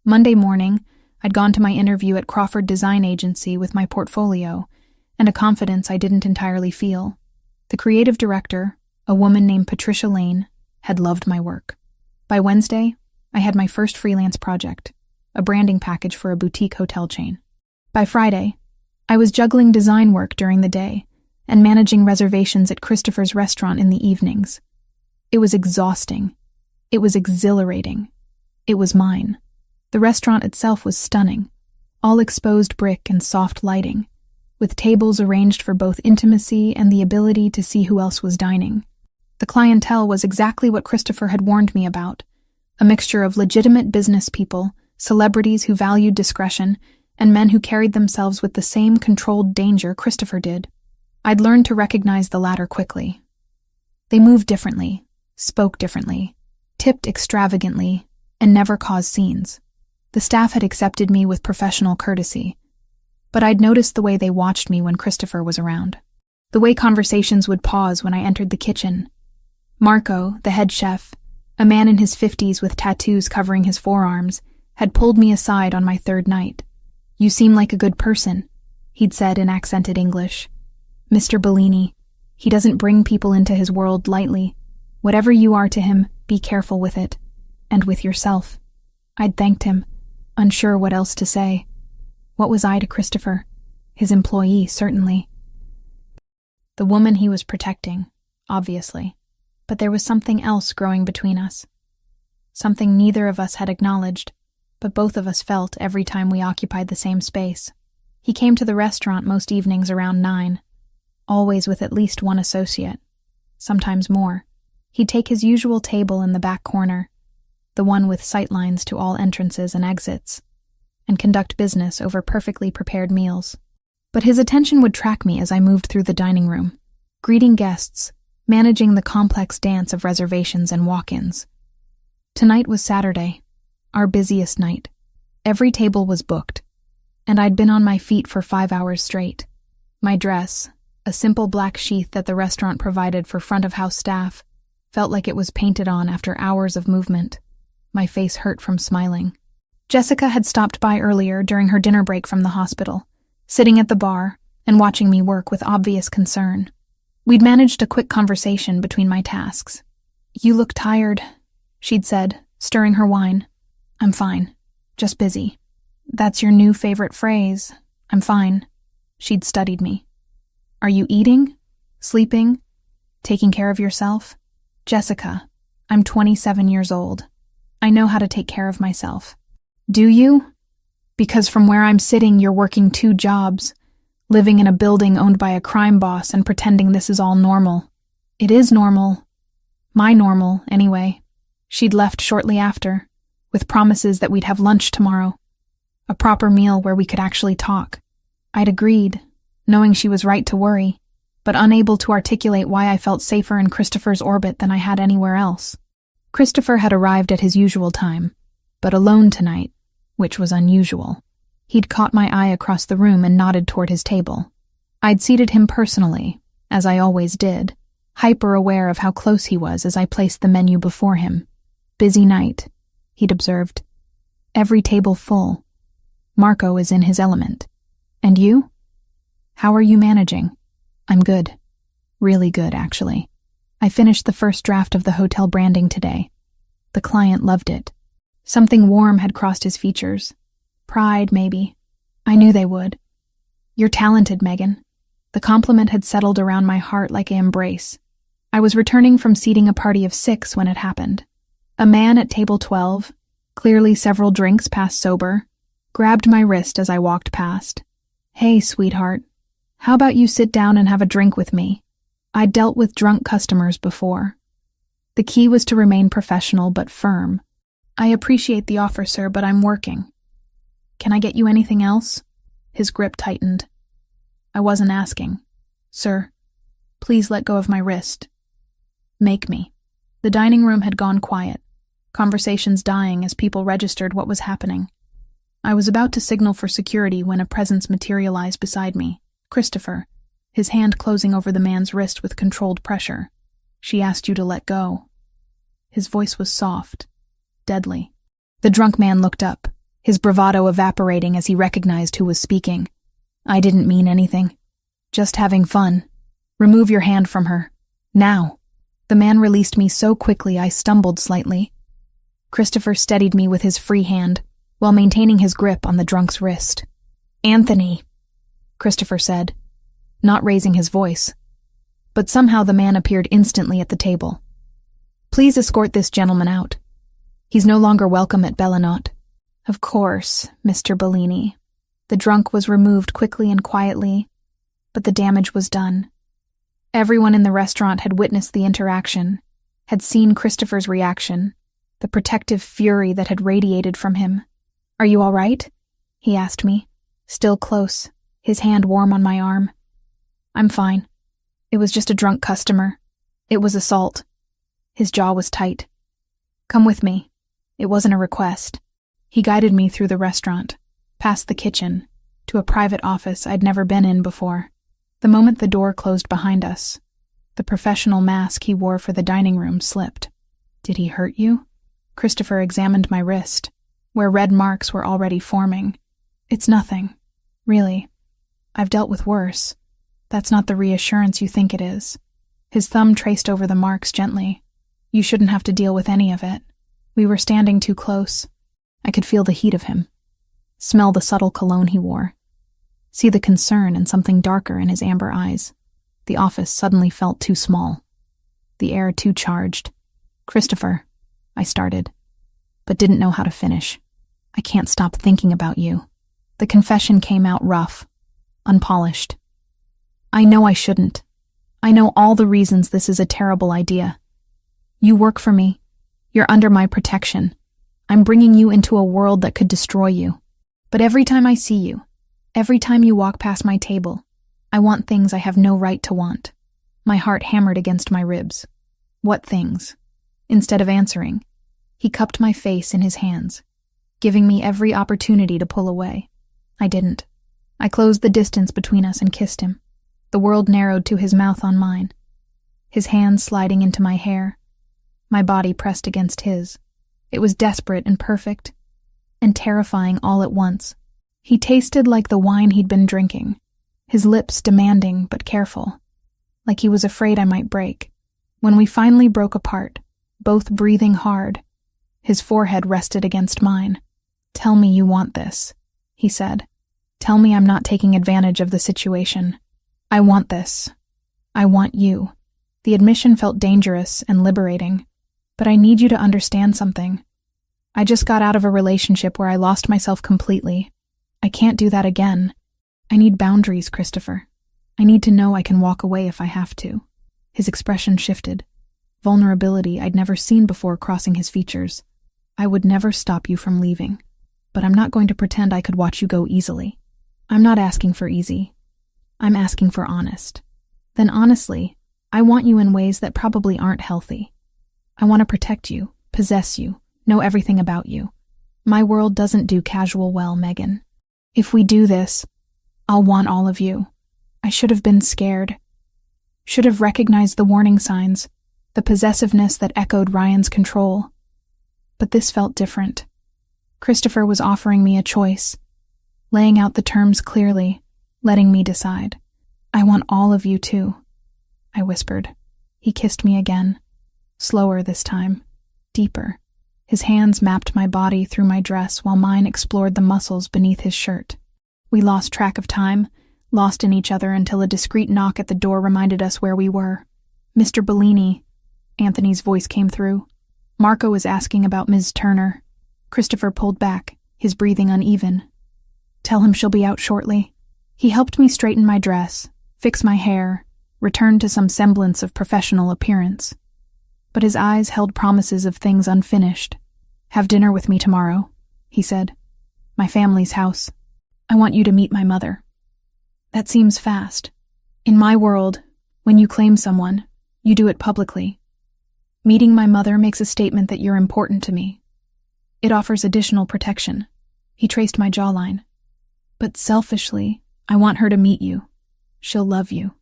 Monday morning, I'd gone to my interview at Crawford Design Agency with my portfolio and a confidence I didn't entirely feel. The creative director, a woman named Patricia Lane, had loved my work. By Wednesday, I had my first freelance project, a branding package for a boutique hotel chain. By Friday, I was juggling design work during the day and managing reservations at Christopher's restaurant in the evenings. It was exhausting. It was exhilarating. It was mine. The restaurant itself was stunning, all exposed brick and soft lighting, with tables arranged for both intimacy and the ability to see who else was dining. The clientele was exactly what Christopher had warned me about, a mixture of legitimate business people, celebrities who valued discretion, and men who carried themselves with the same controlled danger Christopher did. I'd learned to recognize the latter quickly. They moved differently, spoke differently, tipped extravagantly, and never caused scenes. The staff had accepted me with professional courtesy, but I'd noticed the way they watched me when Christopher was around. The way conversations would pause when I entered the kitchen. Marco, the head chef, a man in his 50s with tattoos covering his forearms, had pulled me aside on my third night. "You seem like a good person," he'd said in accented English. "Mr. Bellini, he doesn't bring people into his world lightly. Whatever you are to him, be careful with it. And with yourself." I'd thanked him, unsure what else to say. What was I to Christopher? His employee, certainly. The woman he was protecting, obviously. But there was something else growing between us. Something neither of us had acknowledged, but both of us felt every time we occupied the same space. He came to the restaurant most evenings around 9, always with at least one associate, sometimes more. He'd take his usual table in the back corner, the one with sightlines to all entrances and exits, and conduct business over perfectly prepared meals. But his attention would track me as I moved through the dining room, greeting guests, managing the complex dance of reservations and walk-ins. Tonight was Saturday, our busiest night. Every table was booked, and I'd been on my feet for 5 hours straight. My dress, a simple black sheath that the restaurant provided for front-of-house staff, felt like it was painted on after hours of movement. My face hurt from smiling. Jessica had stopped by earlier during her dinner break from the hospital, sitting at the bar and watching me work with obvious concern. We'd managed a quick conversation between my tasks. "You look tired," she'd said, stirring her wine. "I'm fine. Just busy." "That's your new favorite phrase. I'm fine." She'd studied me. "Are you eating? Sleeping? Taking care of yourself?" "Jessica, I'm 27 years old. I know how to take care of myself." "Do you? Because from where I'm sitting, you're working 2 jobs, living in a building owned by a crime boss and pretending this is all normal." "It is normal. My normal, anyway." She'd left shortly after, with promises that we'd have lunch tomorrow, a proper meal where we could actually talk. I'd agreed, knowing she was right to worry, but unable to articulate why I felt safer in Christopher's orbit than I had anywhere else. Christopher had arrived at his usual time, but alone tonight, which was unusual. He'd caught my eye across the room and nodded toward his table. I'd seated him personally, as I always did, hyper-aware of how close he was as I placed the menu before him. "Busy night," he'd observed. "Every table full. Marco is in his element. And you? How are you managing?" "I'm good. Really good, actually. I finished the first draft of the hotel branding today. The client loved it." Something warm had crossed his features. Pride, maybe. I knew they would. "You're talented, Megan." The compliment had settled around my heart like an embrace. I was returning from seating a party of 6 when it happened. A man at table 12, clearly several drinks past sober, grabbed my wrist as I walked past. "Hey, sweetheart, how about you sit down and have a drink with me?" I'd dealt with drunk customers before. The key was to remain professional but firm. I appreciate the offer, sir, but I'm working. Can I get you anything else? His grip tightened. I wasn't asking. Sir, please let go of my wrist. Make me. The dining room had gone quiet, conversations dying as people registered what was happening. I was about to signal for security when a presence materialized beside me, Christopher, his hand closing over the man's wrist with controlled pressure. She asked you to let go. His voice was soft, deadly. The drunk man looked up, his bravado evaporating as he recognized who was speaking. I didn't mean anything. Just having fun. Remove your hand from her. Now. The man released me so quickly I stumbled slightly. Christopher steadied me with his free hand, while maintaining his grip on the drunk's wrist. Anthony, Christopher said, not raising his voice. But somehow the man appeared instantly at the table. Please escort this gentleman out. He's no longer welcome at Bellinot. Of course, Mr. Bellini. The drunk was removed quickly and quietly, but the damage was done. Everyone in the restaurant had witnessed the interaction, had seen Christopher's reaction, the protective fury that had radiated from him. Are you all right? He asked me, still close, his hand warm on my arm. I'm fine. It was just a drunk customer. It was assault. His jaw was tight. Come with me. It wasn't a request. He guided me through the restaurant, past the kitchen, to a private office I'd never been in before. The moment the door closed behind us, the professional mask he wore for the dining room slipped. Did he hurt you? Christopher examined my wrist, where red marks were already forming. It's nothing. Really. I've dealt with worse. That's not the reassurance you think it is. His thumb traced over the marks gently. You shouldn't have to deal with any of it. We were standing too close. I could feel the heat of him. Smell the subtle cologne he wore. See the concern and something darker in his amber eyes. The office suddenly felt too small. The air too charged. Christopher, I started, but didn't know how to finish. I can't stop thinking about you. The confession came out rough, unpolished. I know I shouldn't. I know all the reasons this is a terrible idea. You work for me. You're under my protection. I'm bringing you into a world that could destroy you. But every time I see you, every time you walk past my table, I want things I have no right to want. My heart hammered against my ribs. What things? Instead of answering, he cupped my face in his hands, giving me every opportunity to pull away. I didn't. I closed the distance between us and kissed him. The world narrowed to his mouth on mine, his hands sliding into my hair, my body pressed against his. It was desperate and perfect, and terrifying all at once. He tasted like the wine he'd been drinking, his lips demanding but careful, like he was afraid I might break. When we finally broke apart, both breathing hard, his forehead rested against mine. Tell me you want this, he said. Tell me I'm not taking advantage of the situation. I want this. I want you. The admission felt dangerous and liberating, but I need you to understand something. I just got out of a relationship where I lost myself completely. I can't do that again. I need boundaries, Christopher. I need to know I can walk away if I have to. His expression shifted. Vulnerability I'd never seen before crossing his features. I would never stop you from leaving, but I'm not going to pretend I could watch you go easily. I'm not asking for easy. I'm asking for honest. Then honestly, I want you in ways that probably aren't healthy. I want to protect you, possess you, know everything about you. My world doesn't do casual well, Megan. If we do this, I'll want all of you. I should have been scared. Should have recognized the warning signs, the possessiveness that echoed Ryan's control. But this felt different. Christopher was offering me a choice, laying out the terms clearly, letting me decide. I want all of you too, I whispered. He kissed me again, slower this time, deeper. His hands mapped my body through my dress while mine explored the muscles beneath his shirt. We lost track of time, lost in each other until a discreet knock at the door reminded us where we were. Mr. Bellini, Anthony's voice came through. Marco is asking about Ms. Turner. Christopher pulled back, his breathing uneven. Tell him she'll be out shortly. He helped me straighten my dress, fix my hair, return to some semblance of professional appearance. But his eyes held promises of things unfinished. "Have dinner with me tomorrow," he said. "My family's house. I want you to meet my mother." That seems fast. In my world, when you claim someone, you do it publicly. Meeting my mother makes a statement that you're important to me. It offers additional protection. He traced my jawline. But selfishly, I want her to meet you. She'll love you.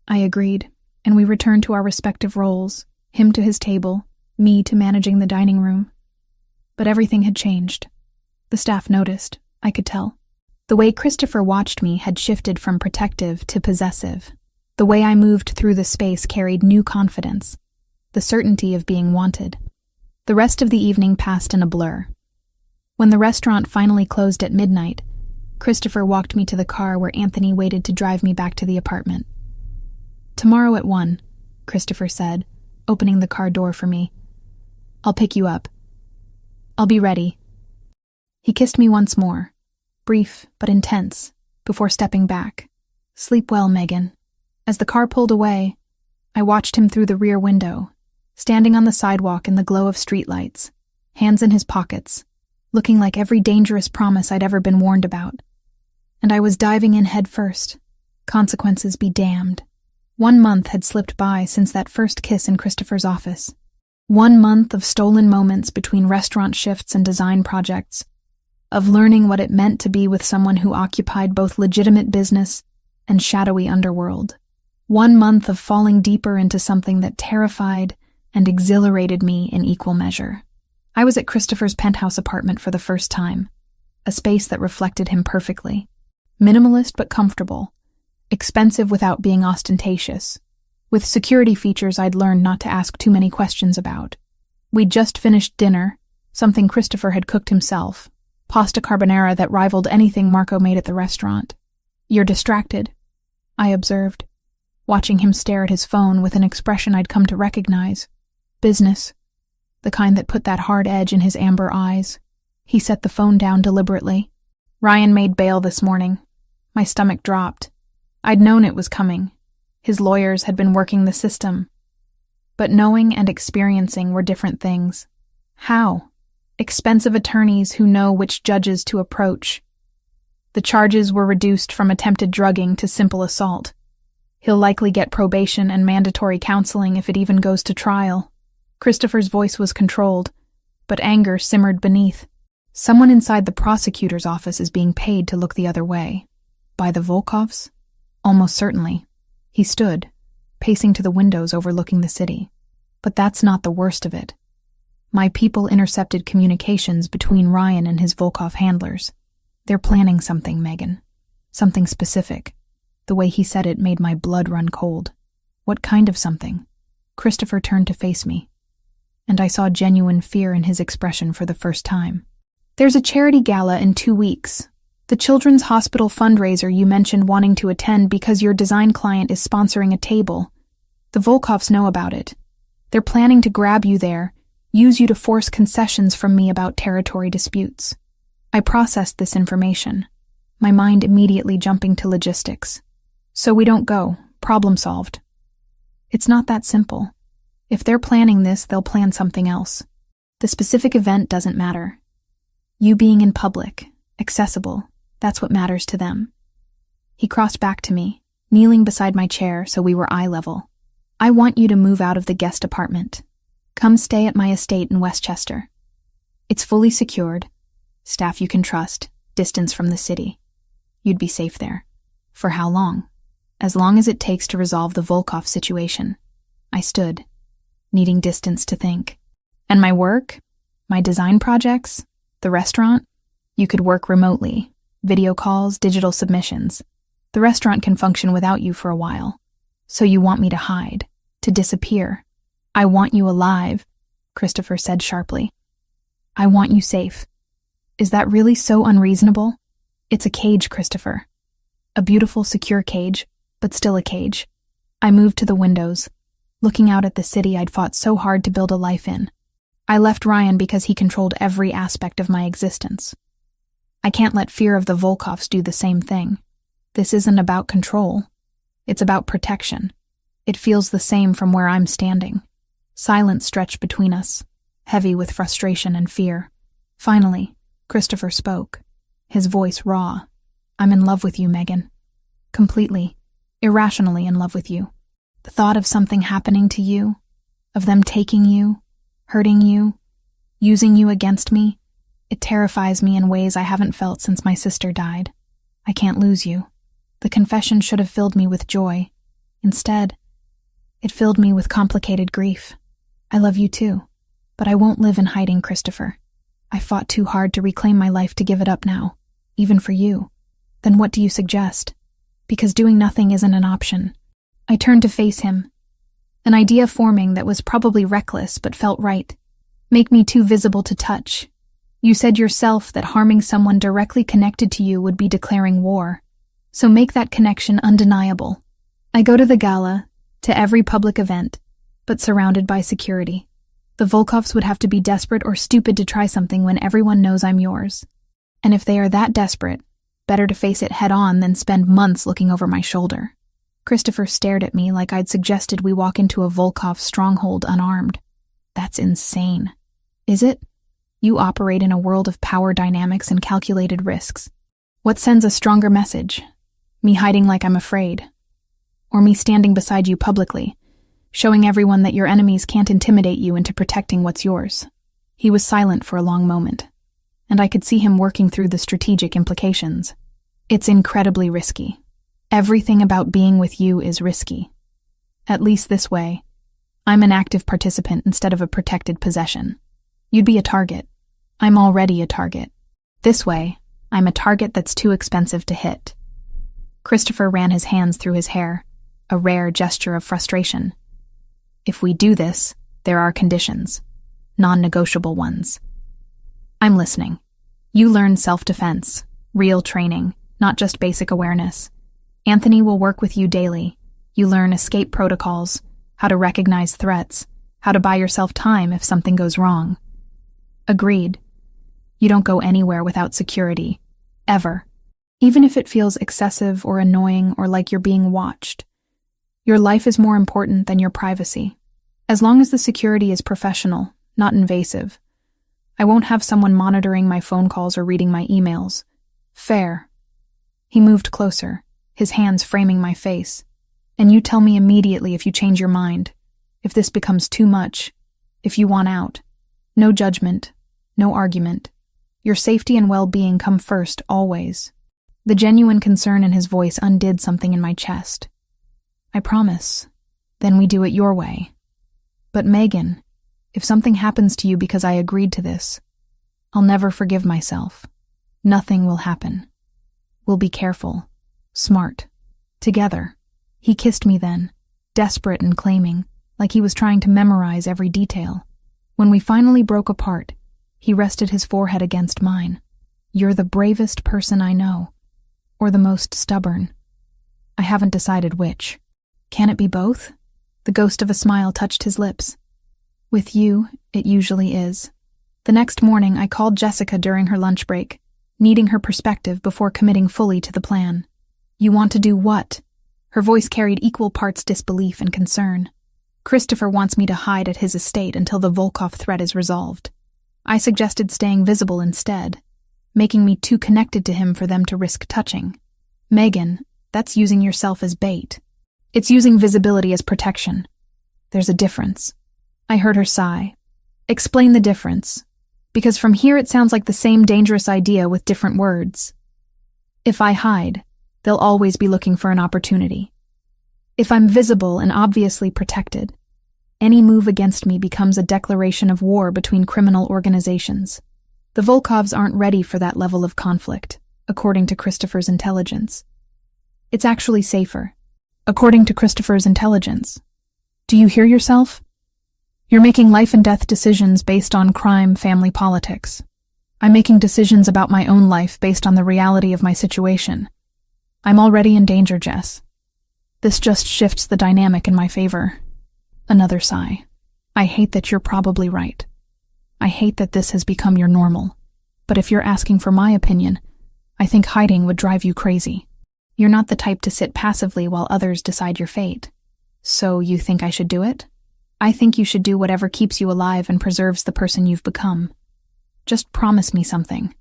I agreed, and we returned to our respective roles, him to his table, me to managing the dining room. But everything had changed. The staff noticed, I could tell. The way Christopher watched me had shifted from protective to possessive. The way I moved through the space carried new confidence, the certainty of being wanted. The rest of the evening passed in a blur. When the restaurant finally closed at midnight, Christopher walked me to the car where Anthony waited to drive me back to the apartment. "Tomorrow at 1, Christopher said, opening the car door for me. "I'll pick you up. I'll be ready." He kissed me once more, brief but intense, before stepping back. "Sleep well, Megan." As the car pulled away, I watched him through the rear window, standing on the sidewalk in the glow of streetlights, hands in his pockets, looking like every dangerous promise I'd ever been warned about. And I was diving in head first. Consequences be damned. 1 month had slipped by since that first kiss in Christopher's office. 1 month of stolen moments between restaurant shifts and design projects, of learning what it meant to be with someone who occupied both legitimate business and shadowy underworld. 1 month of falling deeper into something that terrified and exhilarated me in equal measure. I was at Christopher's penthouse apartment for the first time, a space that reflected him perfectly. Minimalist but comfortable, expensive without being ostentatious, with security features I'd learned not to ask too many questions about. We'd just finished dinner, something Christopher had cooked himself, pasta carbonara that rivaled anything Marco made at the restaurant. "You're distracted," I observed, watching him stare at his phone with an expression I'd come to recognize. Business. The kind that put that hard edge in his amber eyes. He set the phone down deliberately. "Ryan made bail this morning." My stomach dropped. I'd known it was coming. His lawyers had been working the system. But knowing and experiencing were different things. How? Expensive attorneys who know which judges to approach. The charges were reduced from attempted drugging to simple assault. He'll likely get probation and mandatory counseling if it even goes to trial. Christopher's voice was controlled, but anger simmered beneath. Someone inside the prosecutor's office is being paid to look the other way. By the Volkovs? Almost certainly. He stood, pacing to the windows overlooking the city. But that's not the worst of it. My people intercepted communications between Ryan and his Volkov handlers. They're planning something, Megan. Something specific. The way he said it made my blood run cold. What kind of something? Christopher turned to face me, and I saw genuine fear in his expression for the first time. "There's a charity gala in 2 weeks. The Children's Hospital fundraiser you mentioned wanting to attend because your design client is sponsoring a table. The Volkovs know about it. They're planning to grab you there, use you to force concessions from me about territory disputes." I processed this information, my mind immediately jumping to logistics. "So we don't go. Problem solved." It's not that simple. If they're planning this, they'll plan something else. The specific event doesn't matter. You being in public, accessible, that's what matters to them. He crossed back to me, kneeling beside my chair so we were eye level. "I want you to move out of the guest apartment. Come stay at my estate in Westchester. It's fully secured, staff you can trust, distance from the city. You'd be safe there. For how long? As long as it takes to resolve the Volkov situation." I stood, needing distance to think. "And my work? My design projects? The restaurant? You could work remotely. Video calls, digital submissions. The restaurant can function without you for a while. So you want me to hide, to disappear. I want you alive," Christopher said sharply. "I want you safe. Is that really so unreasonable? It's a cage, Christopher. A beautiful, secure cage, but still a cage." I moved to the windows, looking out at the city I'd fought so hard to build a life in. I left Ryan because he controlled every aspect of my existence. I can't let fear of the Volkovs do the same thing. This isn't about control. It's about protection. It feels the same from where I'm standing. Silence stretched between us, heavy with frustration and fear. Finally, Christopher spoke, his voice raw. I'm in love with you, Megan. Completely, irrationally in love with you. The thought of something happening to you, of them taking you, hurting you, using you against me, it terrifies me in ways I haven't felt since my sister died. I can't lose you. The confession should have filled me with joy. Instead, it filled me with complicated grief. I love you too, but I won't live in hiding, Christopher. I fought too hard to reclaim my life to give it up now, even for you. Then what do you suggest? Because doing nothing isn't an option. I turned to face him, an idea forming that was probably reckless but felt right. Make me too visible to touch. You said yourself that harming someone directly connected to you would be declaring war. So make that connection undeniable. I go to the gala, to every public event, but surrounded by security. The Volkovs would have to be desperate or stupid to try something when everyone knows I'm yours. And if they are that desperate, better to face it head on than spend months looking over my shoulder. Christopher stared at me like I'd suggested we walk into a Volkov stronghold unarmed. That's insane. Is it? You operate in a world of power dynamics and calculated risks. What sends a stronger message? Me hiding like I'm afraid? Or me standing beside you publicly, showing everyone that your enemies can't intimidate you into protecting what's yours? He was silent for a long moment, and I could see him working through the strategic implications. It's incredibly risky. Everything about being with you is risky. At least this way, I'm an active participant instead of a protected possession. You'd be a target. I'm already a target. This way, I'm a target that's too expensive to hit. Christopher ran his hands through his hair, a rare gesture of frustration. If we do this, there are conditions, non-negotiable ones. I'm listening. You learn self-defense, real training, not just basic awareness. Anthony will work with you daily. You learn escape protocols, how to recognize threats, how to buy yourself time if something goes wrong. Agreed. You don't go anywhere without security, ever. Even if it feels excessive or annoying or like you're being watched. Your life is more important than your privacy. As long as the security is professional, not invasive. I won't have someone monitoring my phone calls or reading my emails. Fair. He moved closer, his hands framing my face. And you tell me immediately if you change your mind, if this becomes too much, if you want out. No judgment, no argument. Your safety and well-being come first, always. The genuine concern in his voice undid something in my chest. I promise. Then we do it your way. But Megan, if something happens to you because I agreed to this, I'll never forgive myself. Nothing will happen. We'll be careful, smart, together. He kissed me then, desperate and claiming, like he was trying to memorize every detail. When we finally broke apart, he rested his forehead against mine. You're the bravest person I know. Or the most stubborn. I haven't decided which. Can it be both? The ghost of a smile touched his lips. With you, it usually is. The next morning, I called Jessica during her lunch break, needing her perspective before committing fully to the plan. You want to do what? Her voice carried equal parts disbelief and concern. Christopher wants me to hide at his estate until the Volkov threat is resolved. I suggested staying visible instead, making me too connected to him for them to risk touching. Megan, that's using yourself as bait. It's using visibility as protection. There's a difference. I heard her sigh. Explain the difference. Because from here it sounds like the same dangerous idea with different words. If I hide, they'll always be looking for an opportunity. If I'm visible and obviously protected, any move against me becomes a declaration of war between criminal organizations. The Volkovs aren't ready for that level of conflict, according to Christopher's intelligence. It's actually safer, according to Christopher's intelligence. Do you hear yourself? You're making life and death decisions based on crime, family politics. I'm making decisions about my own life based on the reality of my situation. I'm already in danger, Jess. This just shifts the dynamic in my favor. Another sigh. I hate that you're probably right. I hate that this has become your normal. But if you're asking for my opinion, I think hiding would drive you crazy. You're not the type to sit passively while others decide your fate. So you think I should do it? I think you should do whatever keeps you alive and preserves the person you've become. Just promise me something."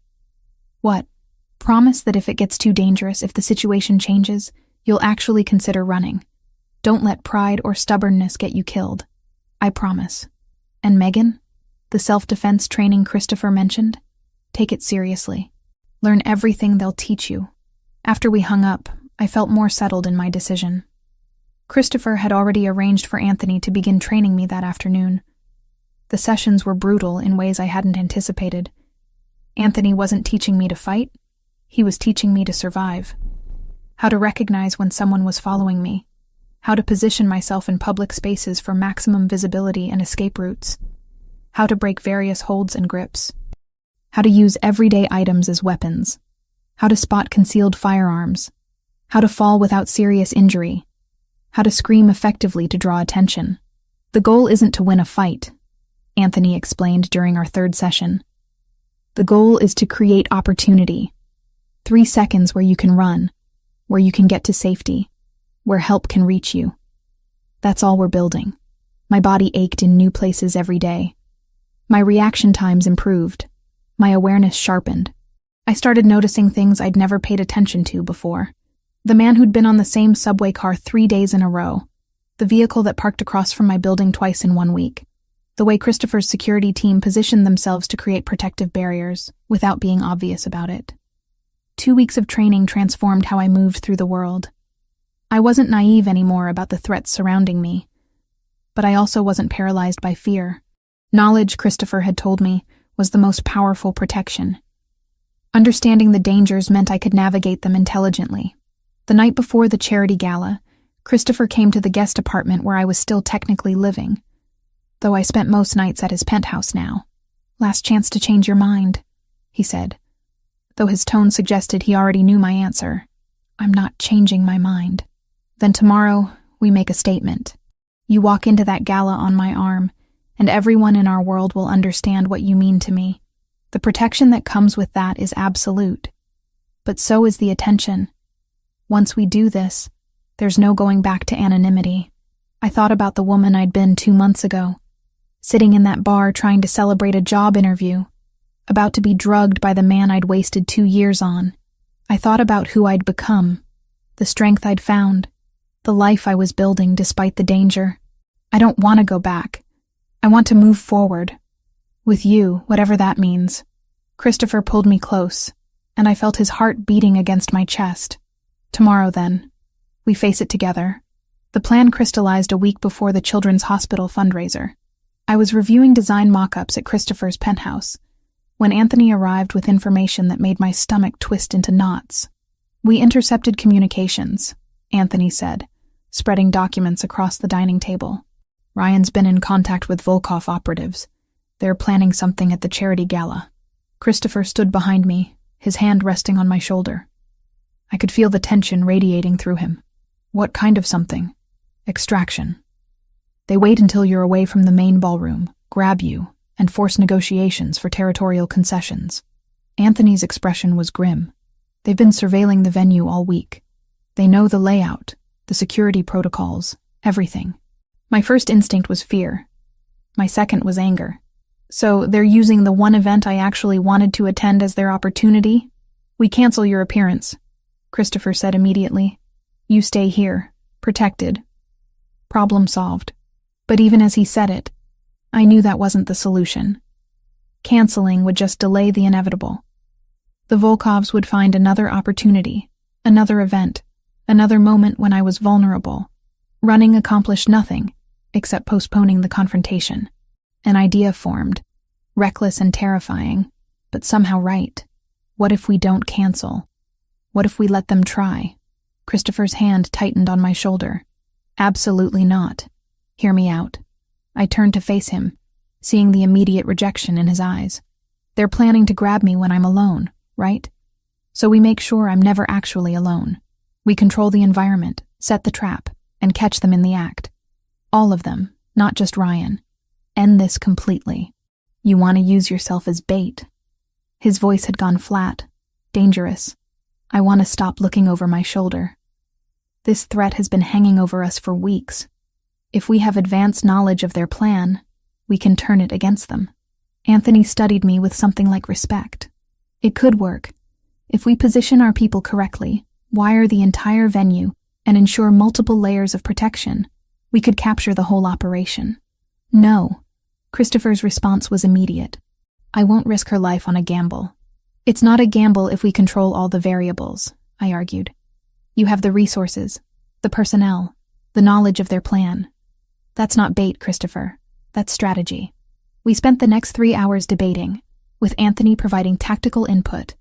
"What?" "Promise that if it gets too dangerous, if the situation changes, you'll actually consider running. Don't let pride or stubbornness get you killed." "I promise." "And Megan? The self-defense training Christopher mentioned? Take it seriously. Learn everything they'll teach you." After we hung up, I felt more settled in my decision. Christopher had already arranged for Anthony to begin training me that afternoon. The sessions were brutal in ways I hadn't anticipated. Anthony wasn't teaching me to fight. He was teaching me to survive. How to recognize when someone was following me. How to position myself in public spaces for maximum visibility and escape routes. How to break various holds and grips. How to use everyday items as weapons. How to spot concealed firearms. How to fall without serious injury. How to scream effectively to draw attention. "The goal isn't to win a fight," Anthony explained during our third session. "The goal is to create opportunity. 3 seconds where you can run, where you can get to safety, where help can reach you. That's all we're building." My body ached in new places every day. My reaction times improved. My awareness sharpened. I started noticing things I'd never paid attention to before. The man who'd been on the same subway car 3 days in a row. The vehicle that parked across from my building twice in 1 week. The way Christopher's security team positioned themselves to create protective barriers, without being obvious about it. 2 weeks of training transformed how I moved through the world. I wasn't naive anymore about the threats surrounding me, but I also wasn't paralyzed by fear. Knowledge, Christopher had told me, was the most powerful protection. Understanding the dangers meant I could navigate them intelligently. The night before the charity gala, Christopher came to the guest apartment where I was still technically living, though I spent most nights at his penthouse now. "Last chance to change your mind," he said, though his tone suggested he already knew my answer. "I'm not changing my mind." "Then tomorrow, we make a statement. You walk into that gala on my arm, and everyone in our world will understand what you mean to me. The protection that comes with that is absolute. But so is the attention. Once we do this, there's no going back to anonymity." I thought about the woman I'd been 2 months ago, sitting in that bar trying to celebrate a job interview, about to be drugged by the man I'd wasted 2 years on. I thought about who I'd become, the strength I'd found, the life I was building despite the danger. I don't want to go back. I want to move forward. With you, whatever that means. Christopher pulled me close, and I felt his heart beating against my chest. "Tomorrow, then. We face it together." The plan crystallized a week before the Children's Hospital fundraiser. I was reviewing design mock-ups at Christopher's penthouse when Anthony arrived with information that made my stomach twist into knots. "We intercepted communications," Anthony said, spreading documents across the dining table. "Ryan's been in contact with Volkov operatives. They're planning something at the charity gala." Christopher stood behind me, his hand resting on my shoulder. I could feel the tension radiating through him. "What kind of something?" "Extraction. They wait until you're away from the main ballroom, grab you, and force negotiations for territorial concessions." Anthony's expression was grim. "They've been surveilling the venue all week. They know the layout, the security protocols, everything." My first instinct was fear. My second was anger. "So they're using the one event I actually wanted to attend as their opportunity?" "We cancel your appearance," Christopher said immediately. "You stay here, protected." Problem solved. But even as he said it, I knew that wasn't the solution. Canceling would just delay the inevitable. The Volkovs would find another opportunity, another event, another moment when I was vulnerable. Running accomplished nothing, except postponing the confrontation. An idea formed, reckless and terrifying, but somehow right. What if we don't cancel? What if we let them try? Christopher's hand tightened on my shoulder. Absolutely not. Hear me out. I turned to face him, seeing the immediate rejection in his eyes. They're planning to grab me when I'm alone, right? So we make sure I'm never actually alone. We control the environment, set the trap, and catch them in the act. All of them, not just Ryan. End this completely. You want to use yourself as bait. His voice had gone flat, dangerous. I want to stop looking over my shoulder. This threat has been hanging over us for weeks. If we have advanced knowledge of their plan, we can turn it against them. Anthony studied me with something like respect. It could work. If we position our people correctly, wire the entire venue, and ensure multiple layers of protection, we could capture the whole operation. No. Christopher's response was immediate. I won't risk her life on a gamble. It's not a gamble if we control all the variables, I argued. You have the resources, the personnel, the knowledge of their plan. That's not bait, Christopher. That's strategy. We spent the next 3 hours debating, with Anthony providing tactical input,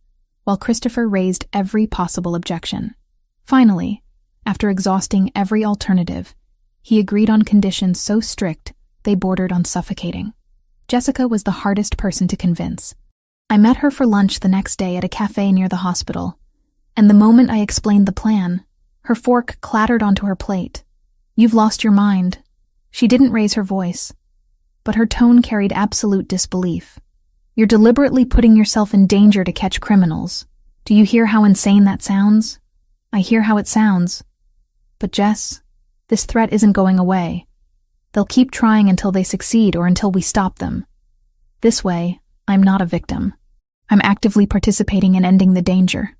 while Christopher raised every possible objection. Finally, after exhausting every alternative, he agreed on conditions so strict they bordered on suffocating. Jessica was the hardest person to convince. I met her for lunch the next day at a cafe near the hospital, and the moment I explained the plan, her fork clattered onto her plate. You've lost your mind. She didn't raise her voice, but her tone carried absolute disbelief. You're deliberately putting yourself in danger to catch criminals. Do you hear how insane that sounds? I hear how it sounds. But Jess, this threat isn't going away. They'll keep trying until they succeed or until we stop them. This way, I'm not a victim. I'm actively participating in ending the danger,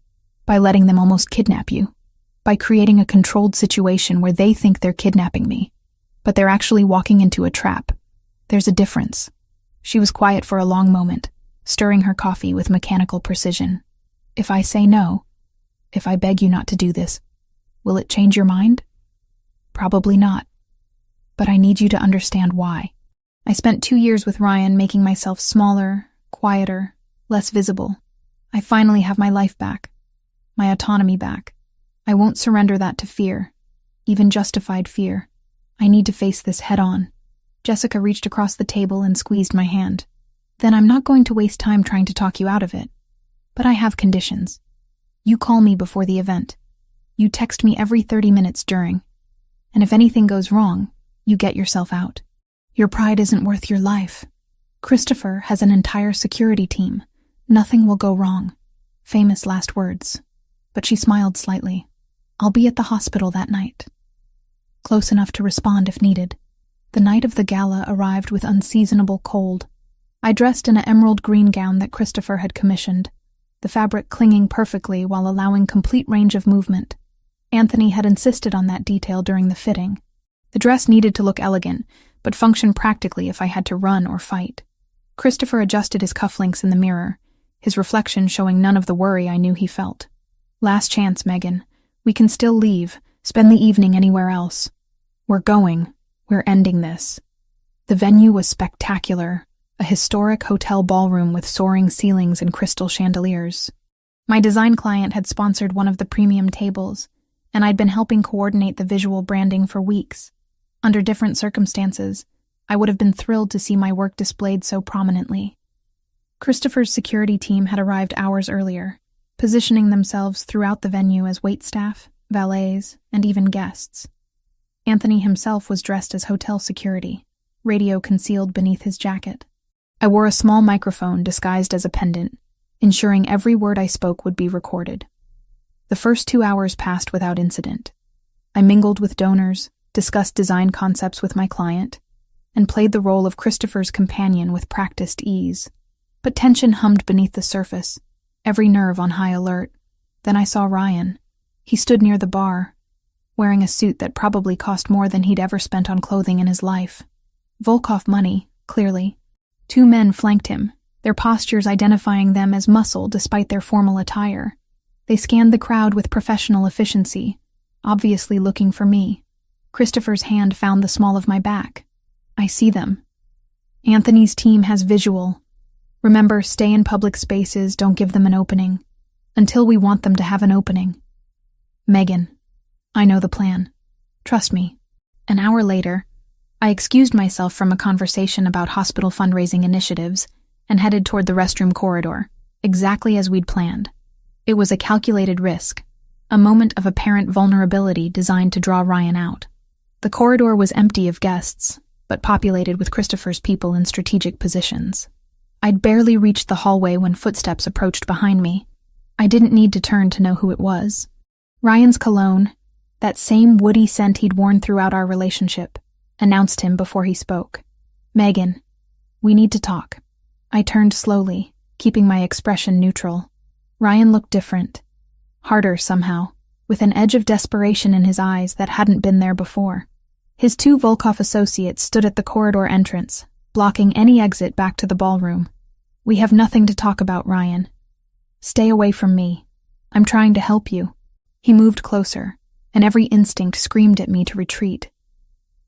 by letting them almost kidnap you, by creating a controlled situation where they think they're kidnapping me, but they're actually walking into a trap. There's a difference. She was quiet for a long moment, stirring her coffee with mechanical precision. If I say no, if I beg you not to do this, will it change your mind? Probably not. But I need you to understand why. I spent 2 years with Ryan making myself smaller, quieter, less visible. I finally have my life back, my autonomy back. I won't surrender that to fear, even justified fear. I need to face this head on. Jessica reached across the table and squeezed my hand. Then I'm not going to waste time trying to talk you out of it. But I have conditions. You call me before the event. You text me every 30 minutes during. And if anything goes wrong, you get yourself out. Your pride isn't worth your life. Christopher has an entire security team. Nothing will go wrong. Famous last words. But she smiled slightly. I'll be at the hospital that night. Close enough to respond if needed. The night of the gala arrived with unseasonable cold. I dressed in an emerald green gown that Christopher had commissioned, the fabric clinging perfectly while allowing complete range of movement. Anthony had insisted on that detail during the fitting. The dress needed to look elegant, but function practically if I had to run or fight. Christopher adjusted his cufflinks in the mirror, his reflection showing none of the worry I knew he felt. Last chance, Megan. We can still leave, spend the evening anywhere else. We're going. We're ending this. The venue was spectacular, a historic hotel ballroom with soaring ceilings and crystal chandeliers. My design client had sponsored one of the premium tables, and I'd been helping coordinate the visual branding for weeks. Under different circumstances, I would have been thrilled to see my work displayed so prominently. Christopher's security team had arrived hours earlier, positioning themselves throughout the venue as waitstaff, valets, and even guests. Anthony himself was dressed as hotel security, radio concealed beneath his jacket. I wore a small microphone disguised as a pendant, ensuring every word I spoke would be recorded. The first 2 hours passed without incident. I mingled with donors, discussed design concepts with my client, and played the role of Christopher's companion with practiced ease. But tension hummed beneath the surface, every nerve on high alert. Then I saw Ryan. He stood near the bar, wearing a suit that probably cost more than he'd ever spent on clothing in his life. Volkov money, clearly. 2 men flanked him, their postures identifying them as muscle despite their formal attire. They scanned the crowd with professional efficiency, obviously looking for me. Christopher's hand found the small of my back. I see them. Anthony's team has visual. Remember, stay in public spaces, don't give them an opening. Until we want them to have an opening. Megan, I know the plan. Trust me. An hour later, I excused myself from a conversation about hospital fundraising initiatives and headed toward the restroom corridor, exactly as we'd planned. It was a calculated risk, a moment of apparent vulnerability designed to draw Ryan out. The corridor was empty of guests, but populated with Christopher's people in strategic positions. I'd barely reached the hallway when footsteps approached behind me. I didn't need to turn to know who it was. Ryan's cologne, that same woody scent he'd worn throughout our relationship, announced him before he spoke. Megan, we need to talk. I turned slowly, keeping my expression neutral. Ryan looked different. Harder somehow, with an edge of desperation in his eyes that hadn't been there before. His 2 Volkov associates stood at the corridor entrance, blocking any exit back to the ballroom. "We have nothing to talk about, Ryan. Stay away from me. I'm trying to help you." He moved closer, and every instinct screamed at me to retreat.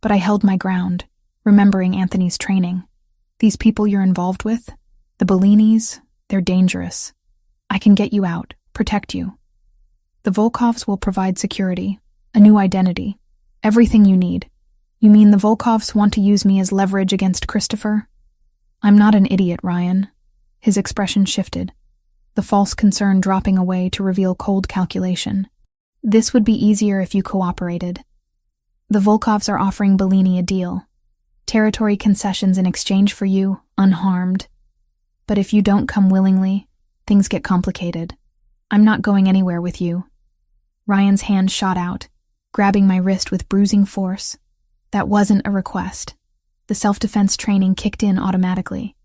But I held my ground, remembering Anthony's training. "These people you're involved with, the Bellinis, they're dangerous. I can get you out, protect you. The Volkovs will provide security, a new identity, everything you need." "You mean the Volkovs want to use me as leverage against Christopher?" "I'm not an idiot, Ryan." His expression shifted, the false concern dropping away to reveal cold calculation. "This would be easier if you cooperated. The Volkovs are offering Bellini a deal. Territory concessions in exchange for you, unharmed. But if you don't come willingly, things get complicated. I'm not going anywhere with you." Ryan's hand shot out, grabbing my wrist with bruising force. That wasn't a request. The self-defense training kicked in automatically.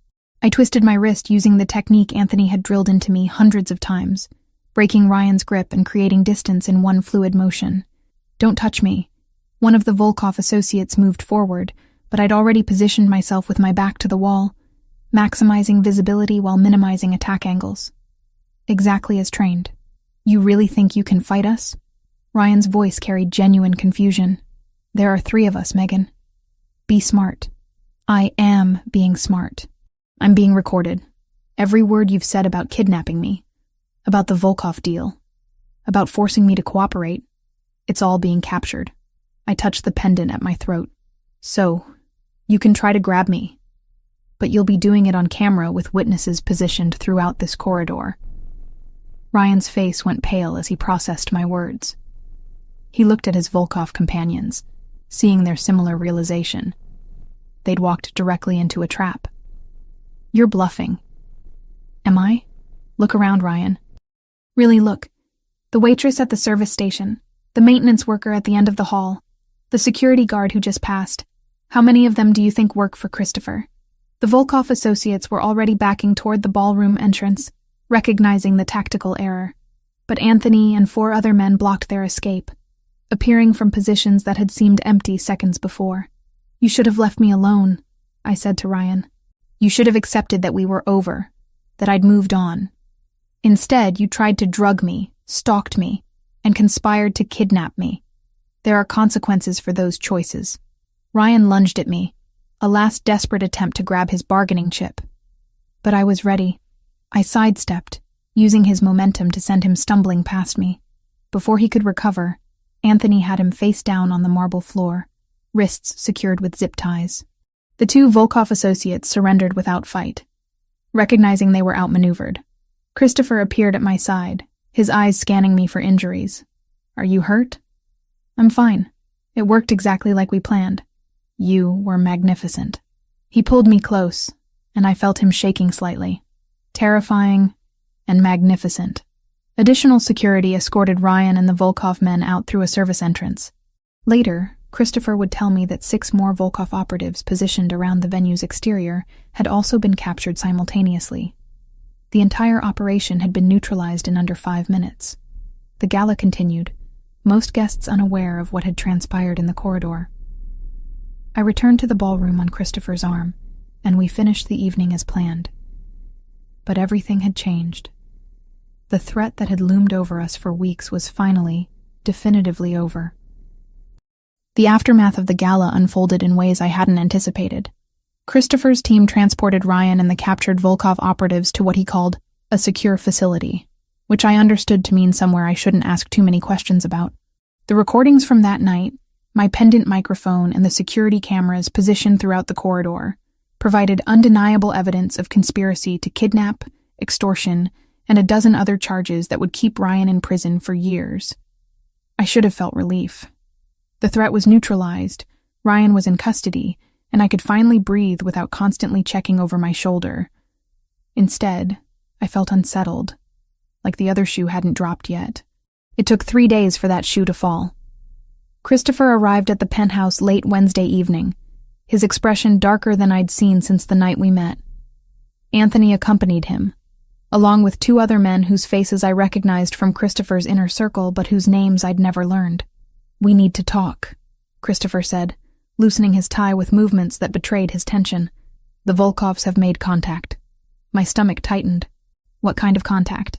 I twisted my wrist using the technique Anthony had drilled into me hundreds of times, breaking Ryan's grip and creating distance in one fluid motion. "Don't touch me." One of the Volkov associates moved forward, but I'd already positioned myself with my back to the wall, maximizing visibility while minimizing attack angles. "Exactly as trained. You really think you can fight us?" Ryan's voice carried genuine confusion. "There are 3 of us, Megan. Be smart." "I am being smart. I'm being recorded. Every word you've said about kidnapping me, about the Volkov deal, about forcing me to cooperate, it's all being captured." I touched the pendant at my throat. "So, you can try to grab me, but you'll be doing it on camera with witnesses positioned throughout this corridor." Ryan's face went pale as he processed my words. He looked at his Volkov companions, seeing their similar realization. They'd walked directly into a trap. "You're bluffing." "Am I?" "Look around, Ryan." "Really look. The waitress at the service station, the maintenance worker at the end of the hall, the security guard who just passed. How many of them do you think work for Christopher?" The Volkov associates were already backing toward the ballroom entrance, recognizing the tactical error. But Anthony and 4 other men blocked their escape, appearing from positions that had seemed empty seconds before. "You should have left me alone," I said to Ryan. "You should have accepted that we were over, that I'd moved on. Instead, you tried to drug me, stalked me, and conspired to kidnap me. There are consequences for those choices." Ryan lunged at me, a last desperate attempt to grab his bargaining chip. But I was ready. I sidestepped, using his momentum to send him stumbling past me. Before he could recover, Anthony had him face down on the marble floor, wrists secured with zip ties. The 2 Volkov associates surrendered without fight, recognizing they were outmaneuvered. Christopher appeared at my side, his eyes scanning me for injuries. "Are you hurt?" "I'm fine. It worked exactly like we planned. You were magnificent." He pulled me close, and I felt him shaking slightly. Terrifying and magnificent. Additional security escorted Ryan and the Volkov men out through a service entrance. Later, Christopher would tell me that 6 more Volkov operatives positioned around the venue's exterior had also been captured simultaneously. The entire operation had been neutralized in under 5 minutes. The gala continued, most guests unaware of what had transpired in the corridor. I returned to the ballroom on Christopher's arm, and we finished the evening as planned. But everything had changed. The threat that had loomed over us for weeks was finally, definitively over. The aftermath of the gala unfolded in ways I hadn't anticipated. Christopher's team transported Ryan and the captured Volkov operatives to what he called a secure facility, which I understood to mean somewhere I shouldn't ask too many questions about. The recordings from that night, my pendant microphone, and the security cameras positioned throughout the corridor provided undeniable evidence of conspiracy to kidnap, extortion, and a dozen other charges that would keep Ryan in prison for years. I should have felt relief. The threat was neutralized, Ryan was in custody, and I could finally breathe without constantly checking over my shoulder. Instead, I felt unsettled, like the other shoe hadn't dropped yet. It took 3 days for that shoe to fall. Christopher arrived at the penthouse late Wednesday evening, his expression darker than I'd seen since the night we met. Anthony accompanied him, along with 2 other men whose faces I recognized from Christopher's inner circle but whose names I'd never learned. "We need to talk," Christopher said, loosening his tie with movements that betrayed his tension. "The Volkovs have made contact." My stomach tightened. What kind of contact?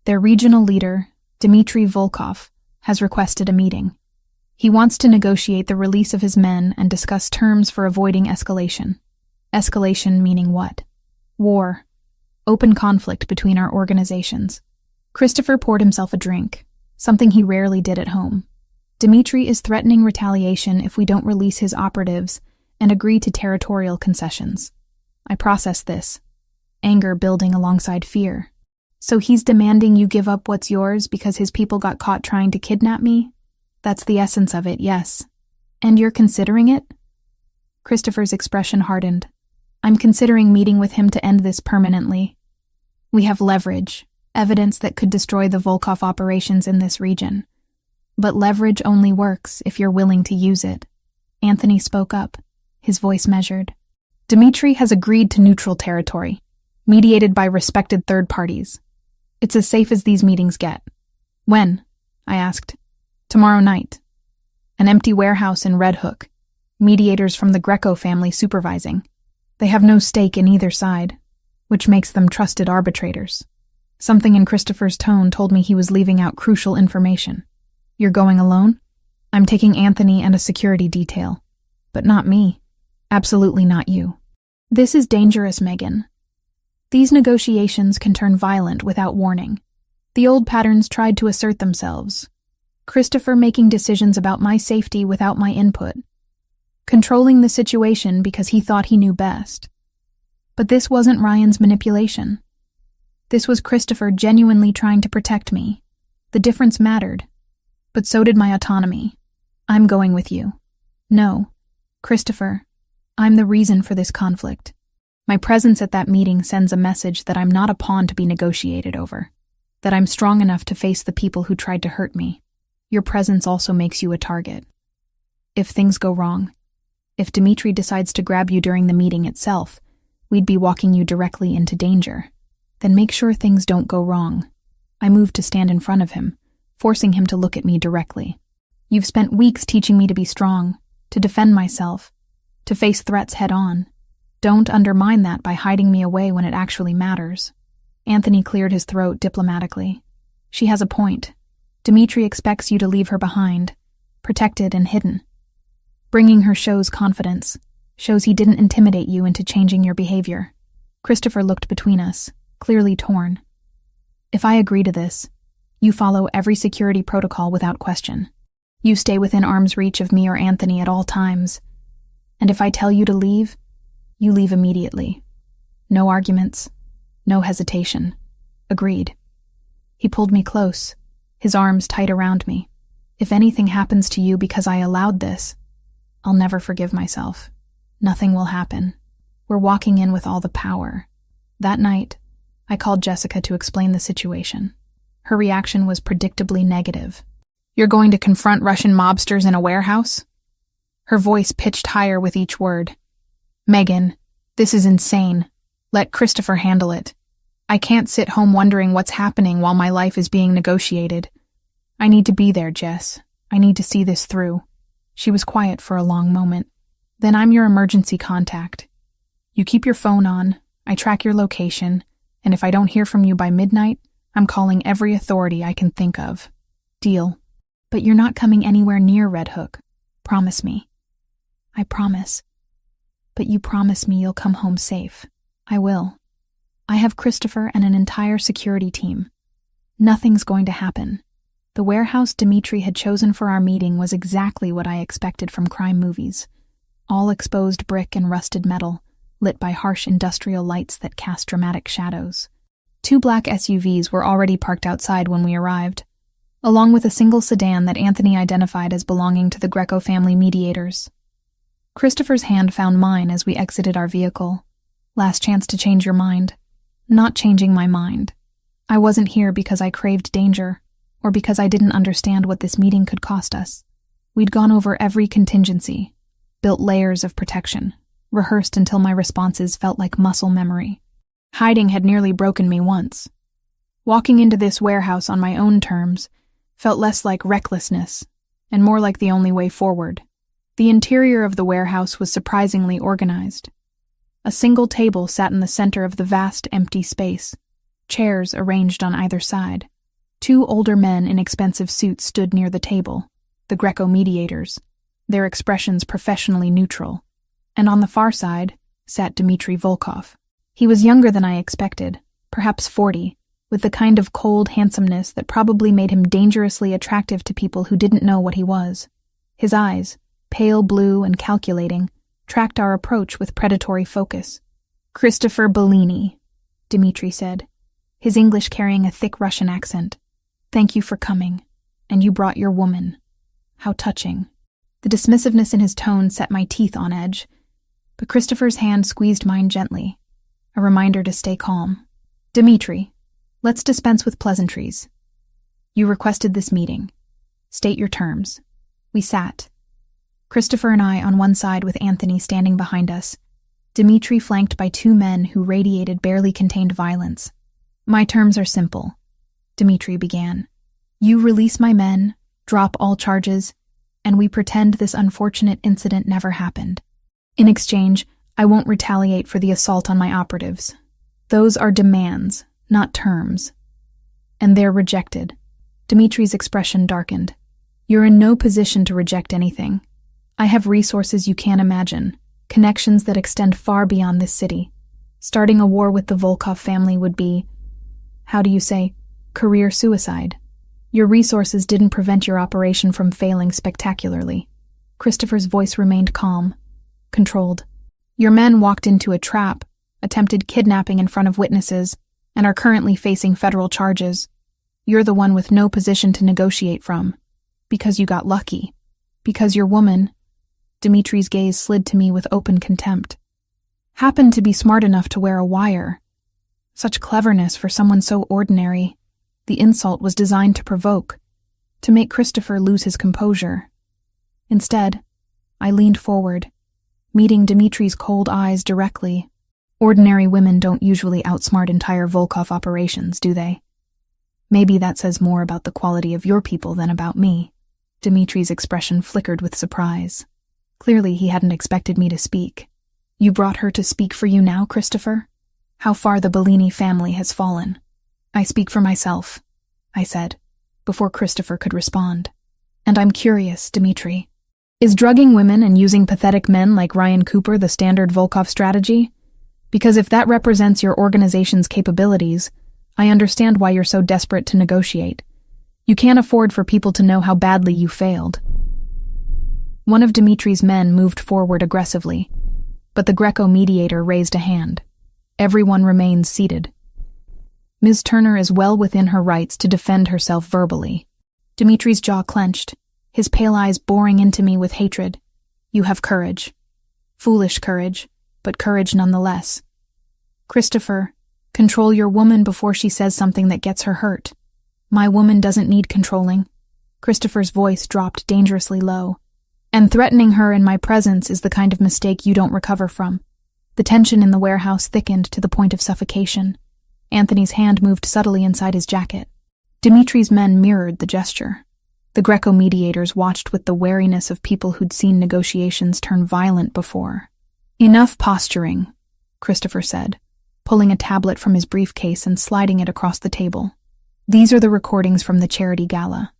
Their regional leader, Dmitry Volkov, has requested a meeting. He wants to negotiate the release of his men and discuss terms for avoiding escalation. Escalation meaning what? War. Open conflict between our organizations. Christopher poured himself a drink, something he rarely did at home. Dmitry is threatening retaliation if we don't release his operatives and agree to territorial concessions. I processed this, anger building alongside fear. So he's demanding you give up what's yours because his people got caught trying to kidnap me? That's the essence of it, yes. And you're considering it? Christopher's expression hardened. I'm considering meeting with him to end this permanently. We have leverage, evidence that could destroy the Volkov operations in this region. But leverage only works if you're willing to use it. Anthony spoke up, his voice measured. Dmitry has agreed to neutral territory, mediated by respected third parties. It's as safe as these meetings get. When? I asked. Tomorrow night. An empty warehouse in Red Hook. Mediators from the Greco family supervising. They have no stake in either side, which makes them trusted arbitrators. Something in Christopher's tone told me he was leaving out crucial information. You're going alone? I'm taking Anthony and a security detail. But not me. Absolutely not you. This is dangerous, Megan. These negotiations can turn violent without warning. The old patterns tried to assert themselves. Christopher making decisions about my safety without my input. Controlling the situation because he thought he knew best. But this wasn't Ryan's manipulation. This was Christopher genuinely trying to protect me. The difference mattered. But so did my autonomy. I'm going with you. No, Christopher, I'm the reason for this conflict. My presence at that meeting sends a message that I'm not a pawn to be negotiated over, that I'm strong enough to face the people who tried to hurt me. Your presence also makes you a target. If things go wrong, if Dmitry decides to grab you during the meeting itself, we'd be walking you directly into danger. Then make sure things don't go wrong. I moved to stand in front of him, forcing him to look at me directly. You've spent weeks teaching me to be strong, to defend myself, to face threats head-on. Don't undermine that by hiding me away when it actually matters. Anthony cleared his throat diplomatically. She has a point. Dmitry expects you to leave her behind, protected and hidden. Bringing her shows confidence, shows he didn't intimidate you into changing your behavior. Christopher looked between us, clearly torn. If I agree to this, you follow every security protocol without question. You stay within arm's reach of me or Anthony at all times. And if I tell you to leave, you leave immediately. No arguments, no hesitation. Agreed. He pulled me close, his arms tight around me. If anything happens to you because I allowed this, I'll never forgive myself. Nothing will happen. We're walking in with all the power. That night, I called Jessica to explain the situation. Her reaction was predictably negative. You're going to confront Russian mobsters in a warehouse? Her voice pitched higher with each word. Megan, this is insane. Let Christopher handle it. I can't sit home wondering what's happening while my life is being negotiated. I need to be there, Jess. I need to see this through. She was quiet for a long moment. Then I'm your emergency contact. You keep your phone on, I track your location, and if I don't hear from you by midnight, I'm calling every authority I can think of. Deal. But you're not coming anywhere near Red Hook. Promise me. I promise. But you promise me you'll come home safe. I will. I have Christopher and an entire security team. Nothing's going to happen. The warehouse Dmitry had chosen for our meeting was exactly what I expected from crime movies. All exposed brick and rusted metal, lit by harsh industrial lights that cast dramatic shadows. 2 black SUVs were already parked outside when we arrived, along with a single sedan that Anthony identified as belonging to the Greco family mediators. Christopher's hand found mine as we exited our vehicle. Last chance to change your mind. Not changing my mind. I wasn't here because I craved danger, or because I didn't understand what this meeting could cost us. We'd gone over every contingency, built layers of protection, rehearsed until my responses felt like muscle memory. Hiding had nearly broken me once. Walking into this warehouse on my own terms felt less like recklessness and more like the only way forward. The interior of the warehouse was surprisingly organized. A single table sat in the center of the vast empty space, chairs arranged on either side. 2 older men in expensive suits stood near the table, the Greco-mediators, their expressions professionally neutral. And on the far side sat Dmitry Volkov. He was younger than I expected, perhaps 40, with the kind of cold handsomeness that probably made him dangerously attractive to people who didn't know what he was. His eyes, pale blue and calculating, tracked our approach with predatory focus. "Christopher Bellini," Dmitry said, his English carrying a thick Russian accent. "Thank you for coming, and you brought your woman. How touching." The dismissiveness in his tone set my teeth on edge, but Christopher's hand squeezed mine gently, a reminder to stay calm. "Dmitry, let's dispense with pleasantries. You requested this meeting. State your terms." We sat, Christopher and I on one side with Anthony standing behind us, Dmitry flanked by 2 men who radiated barely contained violence. "My terms are simple," Dmitry began. "You release my men, drop all charges, and we pretend this unfortunate incident never happened. In exchange, I won't retaliate for the assault on my operatives. Those are demands, not terms. And they're rejected." Dmitry's expression darkened. "You're in no position to reject anything. I have resources you can't imagine, connections that extend far beyond this city. Starting a war with the Volkov family would be, how do you say, career suicide. Your resources didn't prevent your operation from failing spectacularly." Christopher's voice remained calm, controlled. "Your men walked into a trap, attempted kidnapping in front of witnesses, and are currently facing federal charges. You're the one with no position to negotiate from, because you got lucky. Because your woman," Dmitry's gaze slid to me with open contempt, "happened to be smart enough to wear a wire. Such cleverness for someone so ordinary. The insult was designed to provoke, to make Christopher lose his composure. Instead, I leaned forward, meeting Dmitry's cold eyes directly. Ordinary women don't usually outsmart entire Volkov operations, do they? Maybe that says more about the quality of your people than about me." Dmitry's expression flickered with surprise. Clearly he hadn't expected me to speak. "You brought her to speak for you now, Christopher? How far the Bellini family has fallen." "I speak for myself," I said, before Christopher could respond. "And I'm curious, Dmitry. Is drugging women and using pathetic men like Ryan Cooper the standard Volkov strategy? Because if that represents your organization's capabilities, I understand why you're so desperate to negotiate. You can't afford for people to know how badly you failed." One of Dmitry's men moved forward aggressively, but the Greco-mediator raised a hand. Everyone remained seated. "Ms. Turner is well within her rights to defend herself verbally." Dmitry's jaw clenched, his pale eyes boring into me with hatred. "You have courage. Foolish courage, but courage nonetheless. Christopher, control your woman before she says something that gets her hurt. My woman doesn't need controlling." Christopher's voice dropped dangerously low. "And threatening her in my presence is the kind of mistake you don't recover from." The tension in the warehouse thickened to the point of suffocation. Anthony's hand moved subtly inside his jacket. Dmitry's men mirrored the gesture. The Greco-mediators watched with the wariness of people who'd seen negotiations turn violent before. "Enough posturing," Christopher said, pulling a tablet from his briefcase and sliding it across the table. "These are the recordings from the charity gala.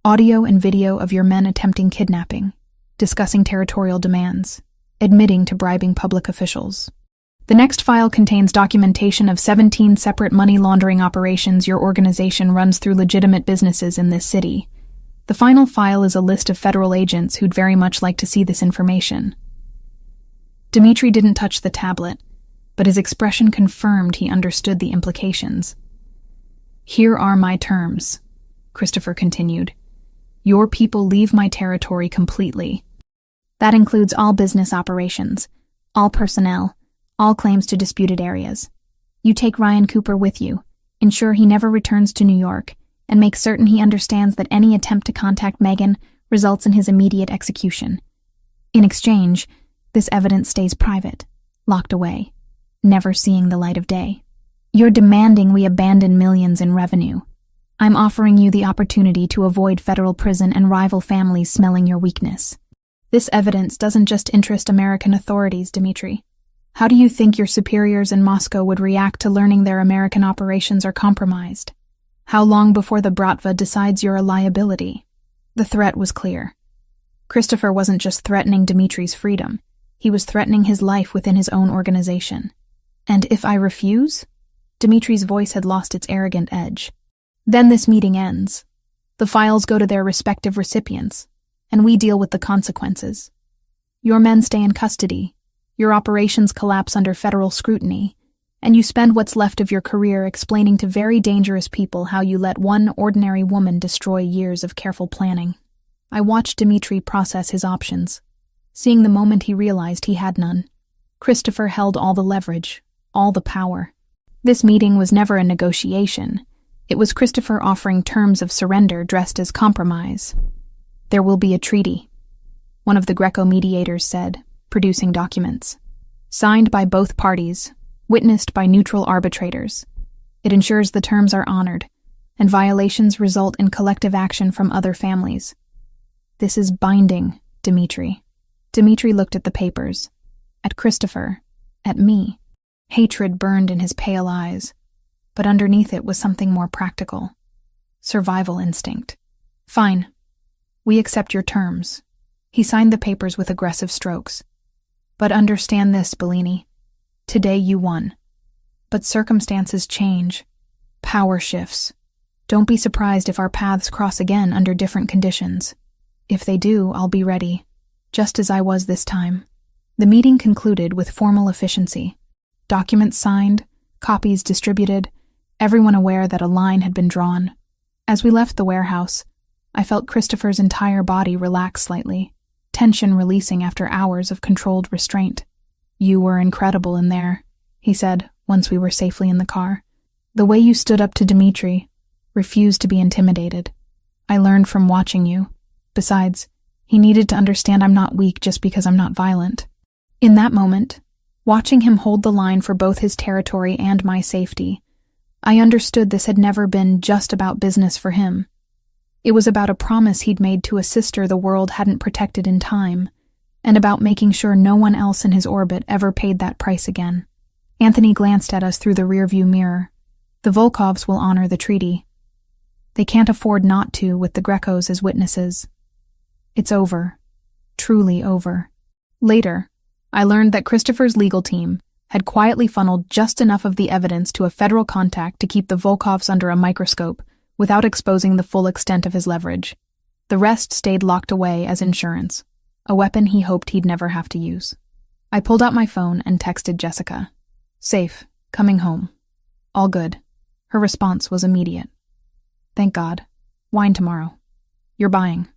Audio and video of your men attempting kidnapping, discussing territorial demands, admitting to bribing public officials. The next file contains documentation of 17 separate money laundering operations your organization runs through legitimate businesses in this city. The final file is a list of federal agents who'd very much like to see this information." Dmitry didn't touch the tablet, but his expression confirmed he understood the implications. "Here are my terms," Christopher continued. "Your people leave my territory completely. That includes all business operations, all personnel, all claims to disputed areas. You take Ryan Cooper with you, ensure he never returns to New York, and make certain he understands that any attempt to contact Megan results in his immediate execution. In exchange, this evidence stays private, locked away. never seeing the light of day. You're demanding we abandon millions in revenue. I'm offering you the opportunity to avoid federal prison and rival families smelling your weakness. This evidence doesn't just interest American authorities, Dmitry. How do you think your superiors in Moscow would react to learning their American operations are compromised? How long before the Bratva decides you're a liability? The threat was clear. Christopher wasn't just threatening Dmitry's freedom. He was threatening his life within his own organization. And if I refuse? Dmitry's voice had lost its arrogant edge. Then this meeting ends. The files go to their respective recipients, and we deal with the consequences. Your men stay in custody, your operations collapse under federal scrutiny, and you spend what's left of your career explaining to very dangerous people how you let one ordinary woman destroy years of careful planning. I watched Dmitry process his options, seeing the moment he realized he had none. Christopher held all the leverage, all the power. This meeting was never a negotiation. It was Christopher offering terms of surrender dressed as compromise. There will be a treaty, one of the Greco mediators said, producing documents. Signed by both parties, witnessed by neutral arbitrators. It ensures the terms are honored, and violations result in collective action from other families. This is binding, Dmitry. Dmitry looked at the papers, at Christopher, at me. Hatred burned in his pale eyes, but underneath it was something more practical. Survival instinct. Fine. We accept your terms. He signed the papers with aggressive strokes. But understand this, Bellini. Today you won. But circumstances change. Power shifts. Don't be surprised if our paths cross again under different conditions. If they do, I'll be ready, just as I was this time. The meeting concluded with formal efficiency. Documents signed, copies distributed, everyone aware that a line had been drawn. As we left the warehouse, I felt Christopher's entire body relax slightly, tension releasing after hours of controlled restraint. You were incredible in there, he said, once we were safely in the car. The way you stood up to Dmitry, refused to be intimidated. I learned from watching you. Besides, he needed to understand I'm not weak just because I'm not violent. In that moment, watching him hold the line for both his territory and my safety, I understood this had never been just about business for him. It was about a promise he'd made to a sister the world hadn't protected in time, and about making sure no one else in his orbit ever paid that price again. Anthony glanced at us through the rearview mirror. The Volkovs will honor the treaty. They can't afford not to with the Grecos as witnesses. It's over. Truly over. Later, I learned that Christopher's legal team had quietly funneled just enough of the evidence to a federal contact to keep the Volkovs under a microscope without exposing the full extent of his leverage. The rest stayed locked away as insurance, a weapon he hoped he'd never have to use. I pulled out my phone and texted Jessica. Safe, coming home. All good. Her response was immediate. Thank God. Wine tomorrow. You're buying.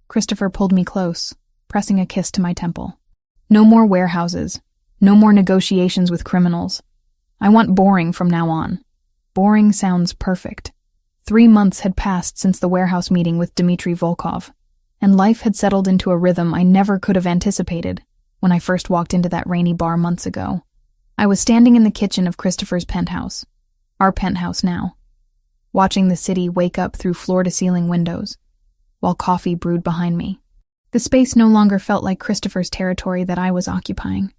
Christopher pulled me close, pressing a kiss to my temple. No more warehouses. No more negotiations with criminals. I want boring from now on. Boring sounds perfect. 3 months had passed since the warehouse meeting with Dmitry Volkov, and life had settled into a rhythm I never could have anticipated when I first walked into that rainy bar months ago. I was standing in the kitchen of Christopher's penthouse, our penthouse now, watching the city wake up through floor-to-ceiling windows, while coffee brewed behind me. The space no longer felt like Christopher's territory that I was occupying.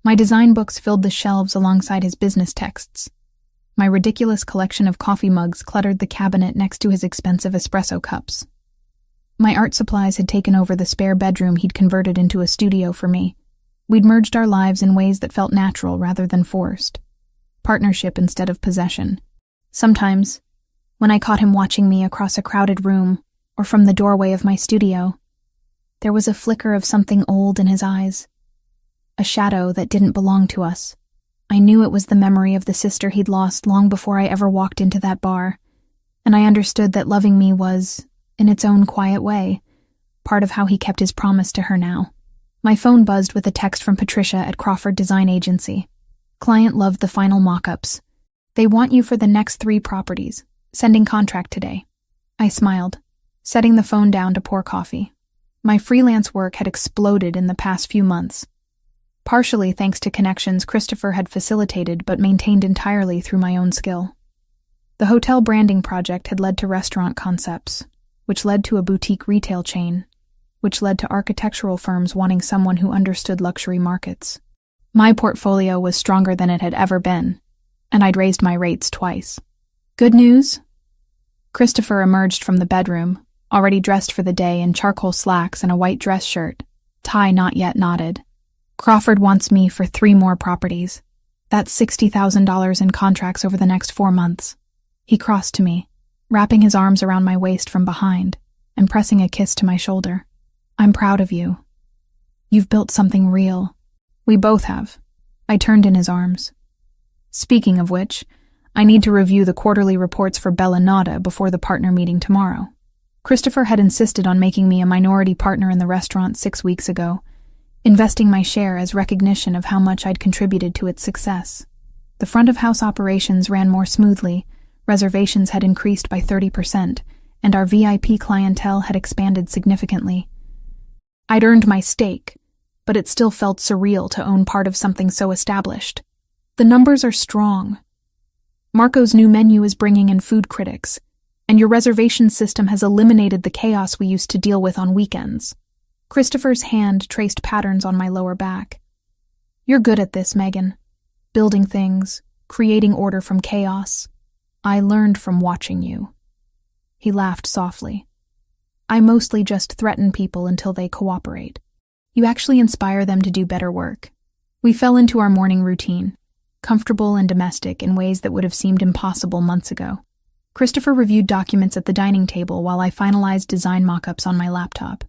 My design books filled the shelves alongside his business texts. My ridiculous collection of coffee mugs cluttered the cabinet next to his expensive espresso cups. My art supplies had taken over the spare bedroom he'd converted into a studio for me. We'd merged our lives in ways that felt natural rather than forced. Partnership instead of possession. Sometimes, when I caught him watching me across a crowded room or from the doorway of my studio, there was a flicker of something old in his eyes. A shadow that didn't belong to us. I knew it was the memory of the sister he'd lost long before I ever walked into that bar, and I understood that loving me was, in its own quiet way, part of how he kept his promise to her now. My phone buzzed with a text from Patricia at Crawford Design Agency. Client loved the final mock-ups. They want you for the next 3 properties. Sending contract today. I smiled, setting the phone down to pour coffee. My freelance work had exploded in the past few months. partially thanks to connections Christopher had facilitated but maintained entirely through my own skill. The hotel branding project had led to restaurant concepts, which led to a boutique retail chain, which led to architectural firms wanting someone who understood luxury markets. My portfolio was stronger than it had ever been, and I'd raised my rates twice. Good news? Christopher emerged from the bedroom, already dressed for the day in charcoal slacks and a white dress shirt, tie not yet knotted. Crawford wants me for 3 more properties. That's $60,000 in contracts over the next 4 months. He crossed to me, wrapping his arms around my waist from behind and pressing a kiss to my shoulder. I'm proud of you. You've built something real. We both have. I turned in his arms. Speaking of which, I need to review the quarterly reports for Bella Nada before the partner meeting tomorrow. Christopher had insisted on making me a minority partner in the restaurant 6 weeks ago, investing my share as recognition of how much I'd contributed to its success. The front-of-house operations ran more smoothly, reservations had increased by 30%, and our VIP clientele had expanded significantly. I'd earned my stake, but it still felt surreal to own part of something so established. The numbers are strong. Marco's new menu is bringing in food critics, and your reservation system has eliminated the chaos we used to deal with on weekends. Christopher's hand traced patterns on my lower back. You're good at this, Megan. Building things, creating order from chaos. I learned from watching you. He laughed softly. I mostly just threaten people until they cooperate. You actually inspire them to do better work. We fell into our morning routine, comfortable and domestic in ways that would have seemed impossible months ago. Christopher reviewed documents at the dining table while I finalized design mock-ups on my laptop.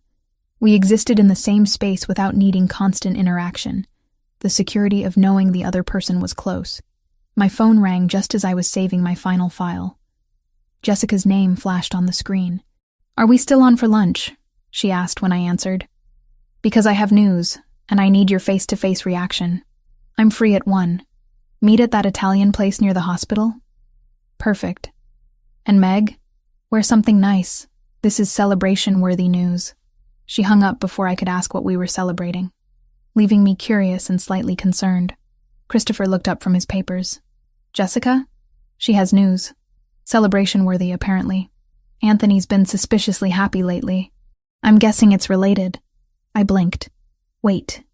We existed in the same space without needing constant interaction, the security of knowing the other person was close. My phone rang just as I was saving my final file. Jessica's name flashed on the screen. Are we still on for lunch? She asked when I answered. Because I have news, and I need your face-to-face reaction. I'm free at 1. Meet at that Italian place near the hospital? Perfect. And Meg? Wear something nice. This is celebration-worthy news. She hung up before I could ask what we were celebrating, leaving me curious and slightly concerned. Christopher looked up from his papers. Jessica? She has news. Celebration-worthy, apparently. Anthony's been suspiciously happy lately. I'm guessing it's related. I blinked. Wait.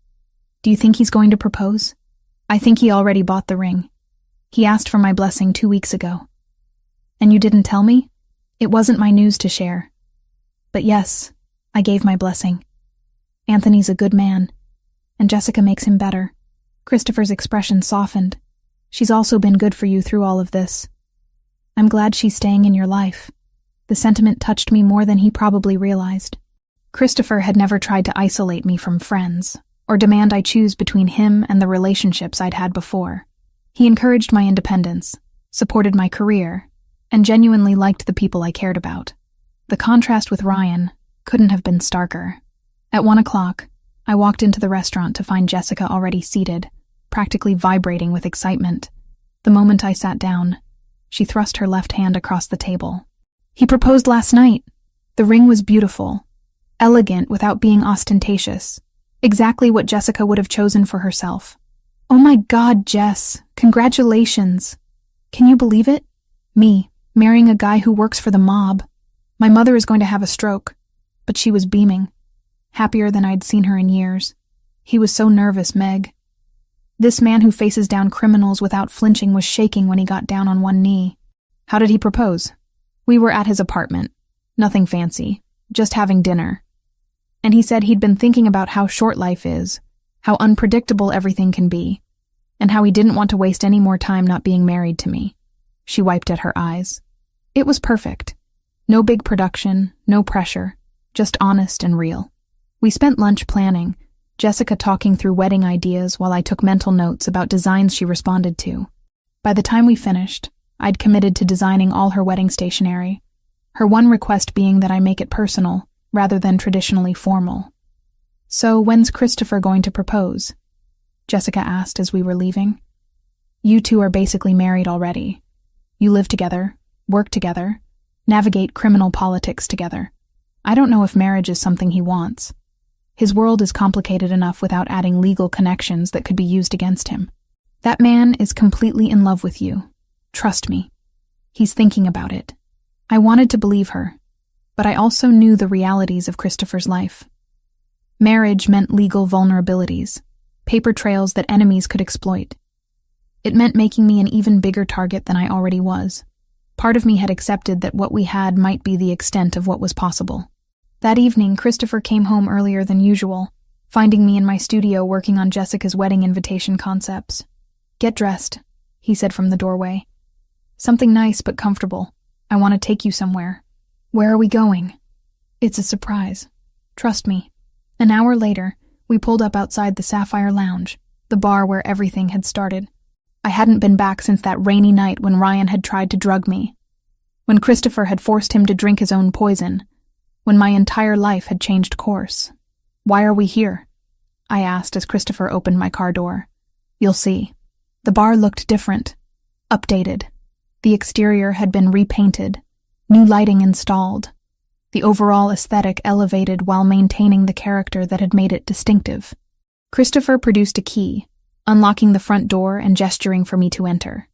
Do you think he's going to propose? I think he already bought the ring. He asked for my blessing 2 weeks ago. And you didn't tell me? It wasn't my news to share. But yes, I gave my blessing. Anthony's a good man, and Jessica makes him better. Christopher's expression softened. She's also been good for you through all of this. I'm glad she's staying in your life. The sentiment touched me more than he probably realized. Christopher had never tried to isolate me from friends, or demand I choose between him and the relationships I'd had before. He encouraged my independence, supported my career, and genuinely liked the people I cared about. The contrast with Ryan couldn't have been starker. At 1 o'clock, I walked into the restaurant to find Jessica already seated, practically vibrating with excitement. The moment I sat down, she thrust her left hand across the table. He proposed last night. The ring was beautiful, elegant without being ostentatious, exactly what Jessica would have chosen for herself. Oh my God, Jess, congratulations. Can you believe it? Me, marrying a guy who works for the mob. My mother is going to have a stroke, but she was beaming, happier than I'd seen her in years. He was so nervous, Meg. This man who faces down criminals without flinching was shaking when he got down on one knee. How did he propose? We were at his apartment. Nothing fancy, just having dinner. And he said he'd been thinking about how short life is, how unpredictable everything can be, and how he didn't want to waste any more time not being married to me. She wiped at her eyes. It was perfect. No big production, no pressure, just honest and real. We spent lunch planning, Jessica talking through wedding ideas while I took mental notes about designs she responded to. By the time we finished, I'd committed to designing all her wedding stationery, her one request being that I make it personal, rather than traditionally formal. So, when's Christopher going to propose? Jessica asked as we were leaving. You two are basically married already. You live together, work together, navigate criminal politics together. I don't know if marriage is something he wants. His world is complicated enough without adding legal connections that could be used against him. That man is completely in love with you. Trust me. He's thinking about it. I wanted to believe her, but I also knew the realities of Christopher's life. Marriage meant legal vulnerabilities, paper trails that enemies could exploit. It meant making me an even bigger target than I already was. Part of me had accepted that what we had might be the extent of what was possible. That evening, Christopher came home earlier than usual, finding me in my studio working on Jessica's wedding invitation concepts. "Get dressed," he said from the doorway. "Something nice but comfortable. I want to take you somewhere." "Where are we going?" "It's a surprise. Trust me." An hour later, we pulled up outside the Sapphire Lounge, the bar where everything had started. I hadn't been back since that rainy night when Ryan had tried to drug me, when Christopher had forced him to drink his own poison, when my entire life had changed course. "Why are we here?" I asked as Christopher opened my car door. "You'll see." The bar looked different, updated. The exterior had been repainted, new lighting installed. The overall aesthetic elevated while maintaining the character that had made it distinctive. Christopher produced a key, unlocking the front door and gesturing for me to enter.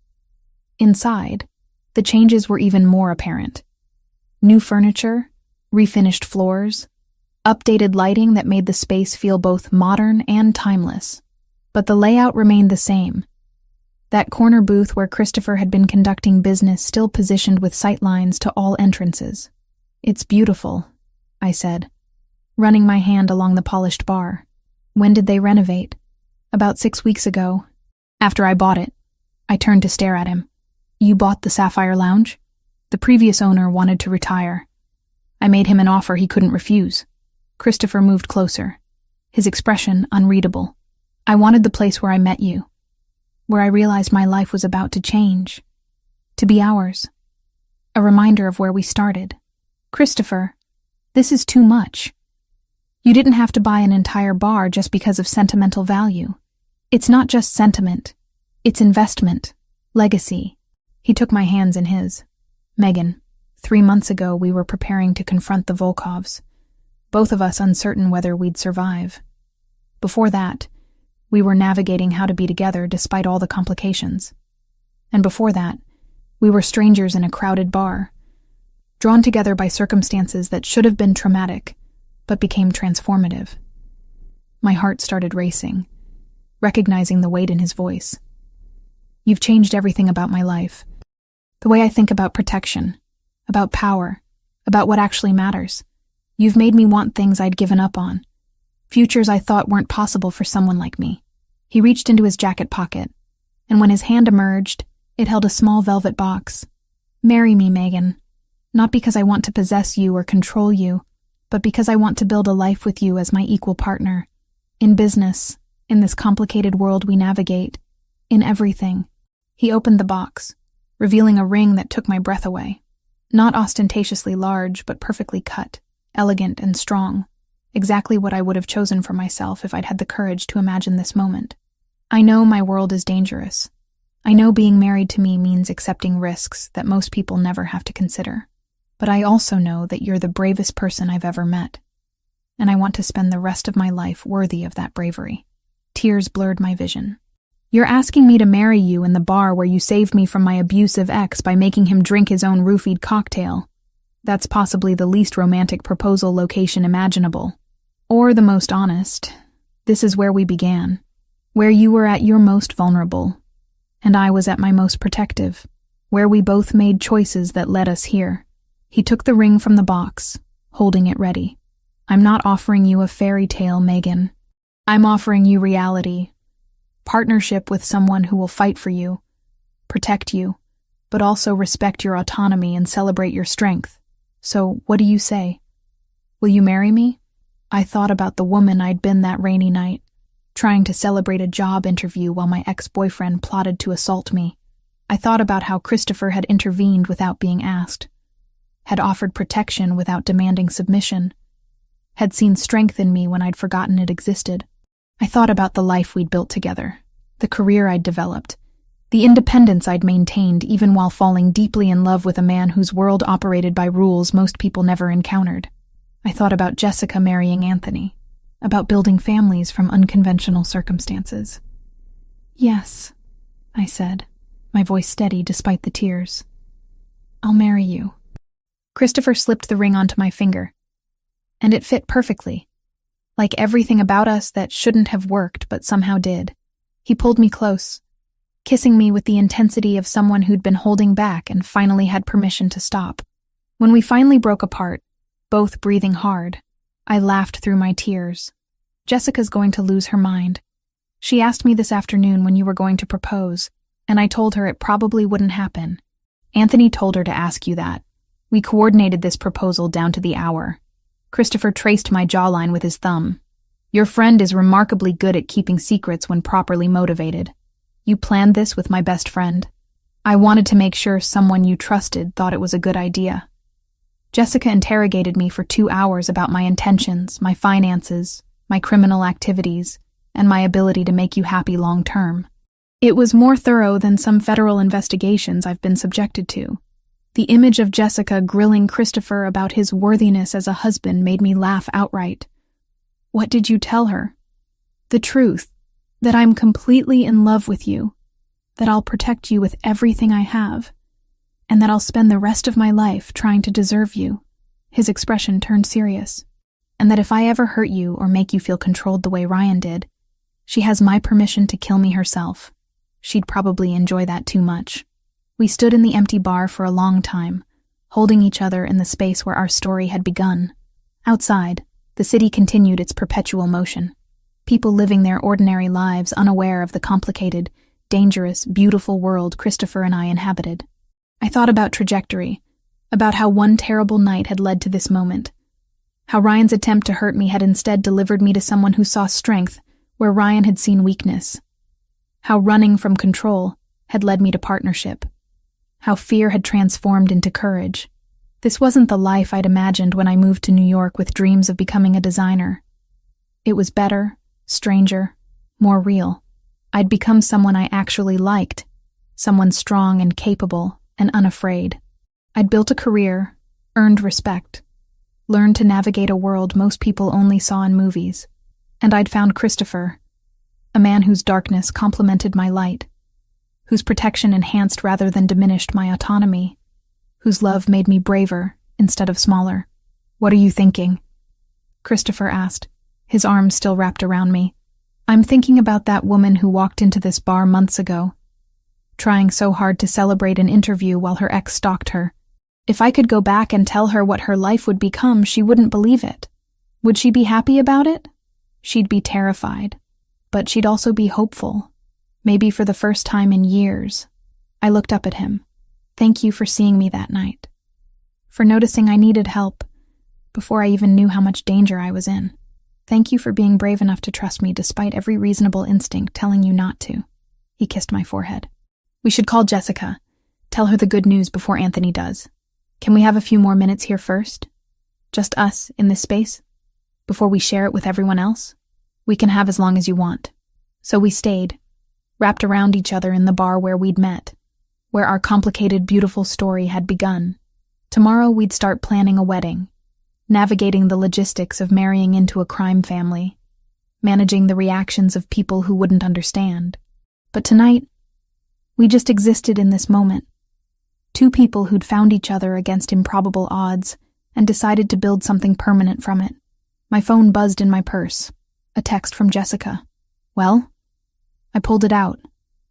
Inside, the changes were even more apparent. New furniture, refinished floors, updated lighting that made the space feel both modern and timeless. But the layout remained the same. That corner booth where Christopher had been conducting business still positioned with sightlines to all entrances. "It's beautiful," I said, running my hand along the polished bar. "When did they renovate?" "About 6 weeks ago. After I bought it." I turned to stare at him. "You bought the Sapphire Lounge?" "The previous owner wanted to retire. I made him an offer he couldn't refuse." Christopher moved closer, his expression unreadable. "I wanted the place where I met you, where I realized my life was about to change, to be ours. A reminder of where we started." "Christopher, this is too much. You didn't have to buy an entire bar just because of sentimental value. It's not just sentiment. It's investment, legacy." He took my hands in his. "Megan, 3 months ago we were preparing to confront the Volkovs, both of us uncertain whether we'd survive. Before that, we were navigating how to be together despite all the complications. And before that, we were strangers in a crowded bar, drawn together by circumstances that should have been traumatic, but became transformative." My heart started racing, recognizing the weight in his voice. "You've changed everything about my life. The way I think about protection, about power, about what actually matters. You've made me want things I'd given up on, futures I thought weren't possible for someone like me." He reached into his jacket pocket, and when his hand emerged, it held a small velvet box. "Marry me, Megan. Not because I want to possess you or control you, but because I want to build a life with you as my equal partner. In business, in this complicated world we navigate, in everything." He opened the box, revealing a ring that took my breath away. Not ostentatiously large, but perfectly cut, elegant and strong. Exactly what I would have chosen for myself if I'd had the courage to imagine this moment. I know my world is dangerous. I know being married to me means accepting risks that most people never have to consider. But I also know that you're the bravest person I've ever met, and I want to spend the rest of my life worthy of that bravery. Tears blurred my vision. "You're asking me to marry you in the bar where you saved me from my abusive ex by making him drink his own roofied cocktail. That's possibly the least romantic proposal location imaginable. Or the most honest. This is where we began, where you were at your most vulnerable, and I was at my most protective, where we both made choices that led us here." He took the ring from the box, holding it ready. "I'm not offering you a fairy tale, Megan. I'm offering you reality. Partnership with someone who will fight for you, protect you, but also respect your autonomy and celebrate your strength. So, what do you say? Will you marry me?" I thought about the woman I'd been that rainy night, trying to celebrate a job interview while my ex-boyfriend plotted to assault me. I thought about how Christopher had intervened without being asked, had offered protection without demanding submission, had seen strength in me when I'd forgotten it existed. I thought about the life we'd built together, the career I'd developed, the independence I'd maintained even while falling deeply in love with a man whose world operated by rules most people never encountered. I thought about Jessica marrying Anthony, about building families from unconventional circumstances. "Yes," I said, my voice steady despite the tears. "I'll marry you." Christopher slipped the ring onto my finger, and it fit perfectly, like everything about us that shouldn't have worked but somehow did. He pulled me close, kissing me with the intensity of someone who'd been holding back and finally had permission to stop. When we finally broke apart, both breathing hard, I laughed through my tears. "Jessica's going to lose her mind. She asked me this afternoon when you were going to propose, and I told her it probably wouldn't happen. Anthony told her to ask you that. We coordinated this proposal down to the hour." Christopher traced my jawline with his thumb. "Your friend is remarkably good at keeping secrets when properly motivated. You planned this with my best friend. I wanted to make sure someone you trusted thought it was a good idea." Jessica interrogated me for 2 hours about my intentions, my finances, my criminal activities, and my ability to make you happy long-term. It was more thorough than some federal investigations I've been subjected to. The image of Jessica grilling Christopher about his worthiness as a husband made me laugh outright. "What did you tell her?" "The truth, that I'm completely in love with you, that I'll protect you with everything I have, and that I'll spend the rest of my life trying to deserve you." His expression turned serious. "And that if I ever hurt you or make you feel controlled the way Ryan did, she has my permission to kill me herself. She'd probably enjoy that too much." We stood in the empty bar for a long time, holding each other in the space where our story had begun. Outside, the city continued its perpetual motion. People living their ordinary lives unaware of the complicated, dangerous, beautiful world Christopher and I inhabited. I thought about trajectory, about how one terrible night had led to this moment, how Ryan's attempt to hurt me had instead delivered me to someone who saw strength where Ryan had seen weakness, how running from control had led me to partnership, how fear had transformed into courage. This wasn't the life I'd imagined when I moved to New York with dreams of becoming a designer. It was better, stranger, more real. I'd become someone I actually liked, someone strong and capable and unafraid. I'd built a career, earned respect, learned to navigate a world most people only saw in movies. And I'd found Christopher, a man whose darkness complemented my light, whose protection enhanced rather than diminished my autonomy, whose love made me braver instead of smaller. "What are you thinking?" Christopher asked, his arms still wrapped around me. "I'm thinking about that woman who walked into this bar months ago, trying so hard to celebrate an interview while her ex stalked her. If I could go back and tell her what her life would become, she wouldn't believe it. Would she be happy about it? She'd be terrified, but she'd also be hopeful, maybe for the first time in years." I looked up at him. "Thank you for seeing me that night, for noticing I needed help before I even knew how much danger I was in. Thank you for being brave enough to trust me despite every reasonable instinct telling you not to." He kissed my forehead. "We should call Jessica, tell her the good news before Anthony does. Can we have a few more minutes here first? Just us in this space, before we share it with everyone else? We can have as long as you want." So we stayed, wrapped around each other in the bar where we'd met, where our complicated, beautiful story had begun. Tomorrow we'd start planning a wedding, navigating the logistics of marrying into a crime family, managing the reactions of people who wouldn't understand. But tonight, we just existed in this moment. Two people who'd found each other against improbable odds and decided to build something permanent from it. My phone buzzed in my purse. A text from Jessica. "Well?" I pulled it out,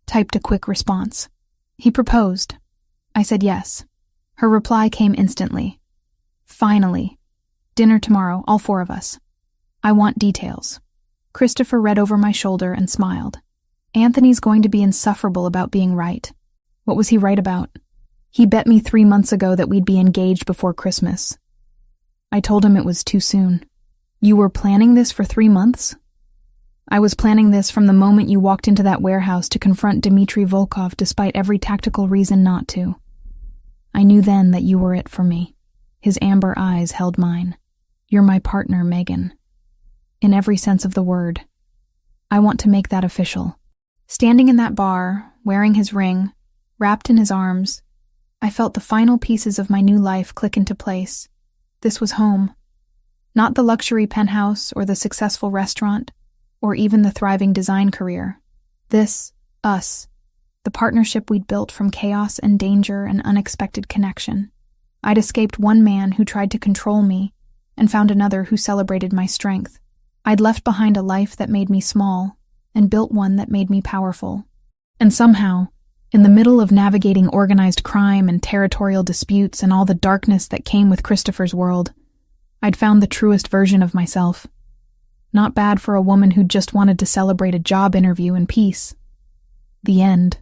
typed a quick response. "He proposed." I said yes. Her reply came instantly. "Finally. Dinner tomorrow, all 4 of us. I want details." Christopher read over my shoulder and smiled. "Anthony's going to be insufferable about being right." What was he right about? He bet me 3 months ago that we'd be engaged before Christmas. I told him it was too soon. "You were planning this for 3 months?" "I was planning this from the moment you walked into that warehouse to confront Dmitry Volkov despite every tactical reason not to. I knew then that you were it for me." His amber eyes held mine. "You're my partner, Megan. In every sense of the word. I want to make that official." Standing in that bar, wearing his ring, wrapped in his arms, I felt the final pieces of my new life click into place. This was home. Not the luxury penthouse or the successful restaurant, or even the thriving design career. This, us, the partnership we'd built from chaos and danger and unexpected connection. I'd escaped one man who tried to control me and found another who celebrated my strength. I'd left behind a life that made me small and built one that made me powerful. And somehow, in the middle of navigating organized crime and territorial disputes and all the darkness that came with Christopher's world, I'd found the truest version of myself. Not bad for a woman who just wanted to celebrate a job interview in peace. The end.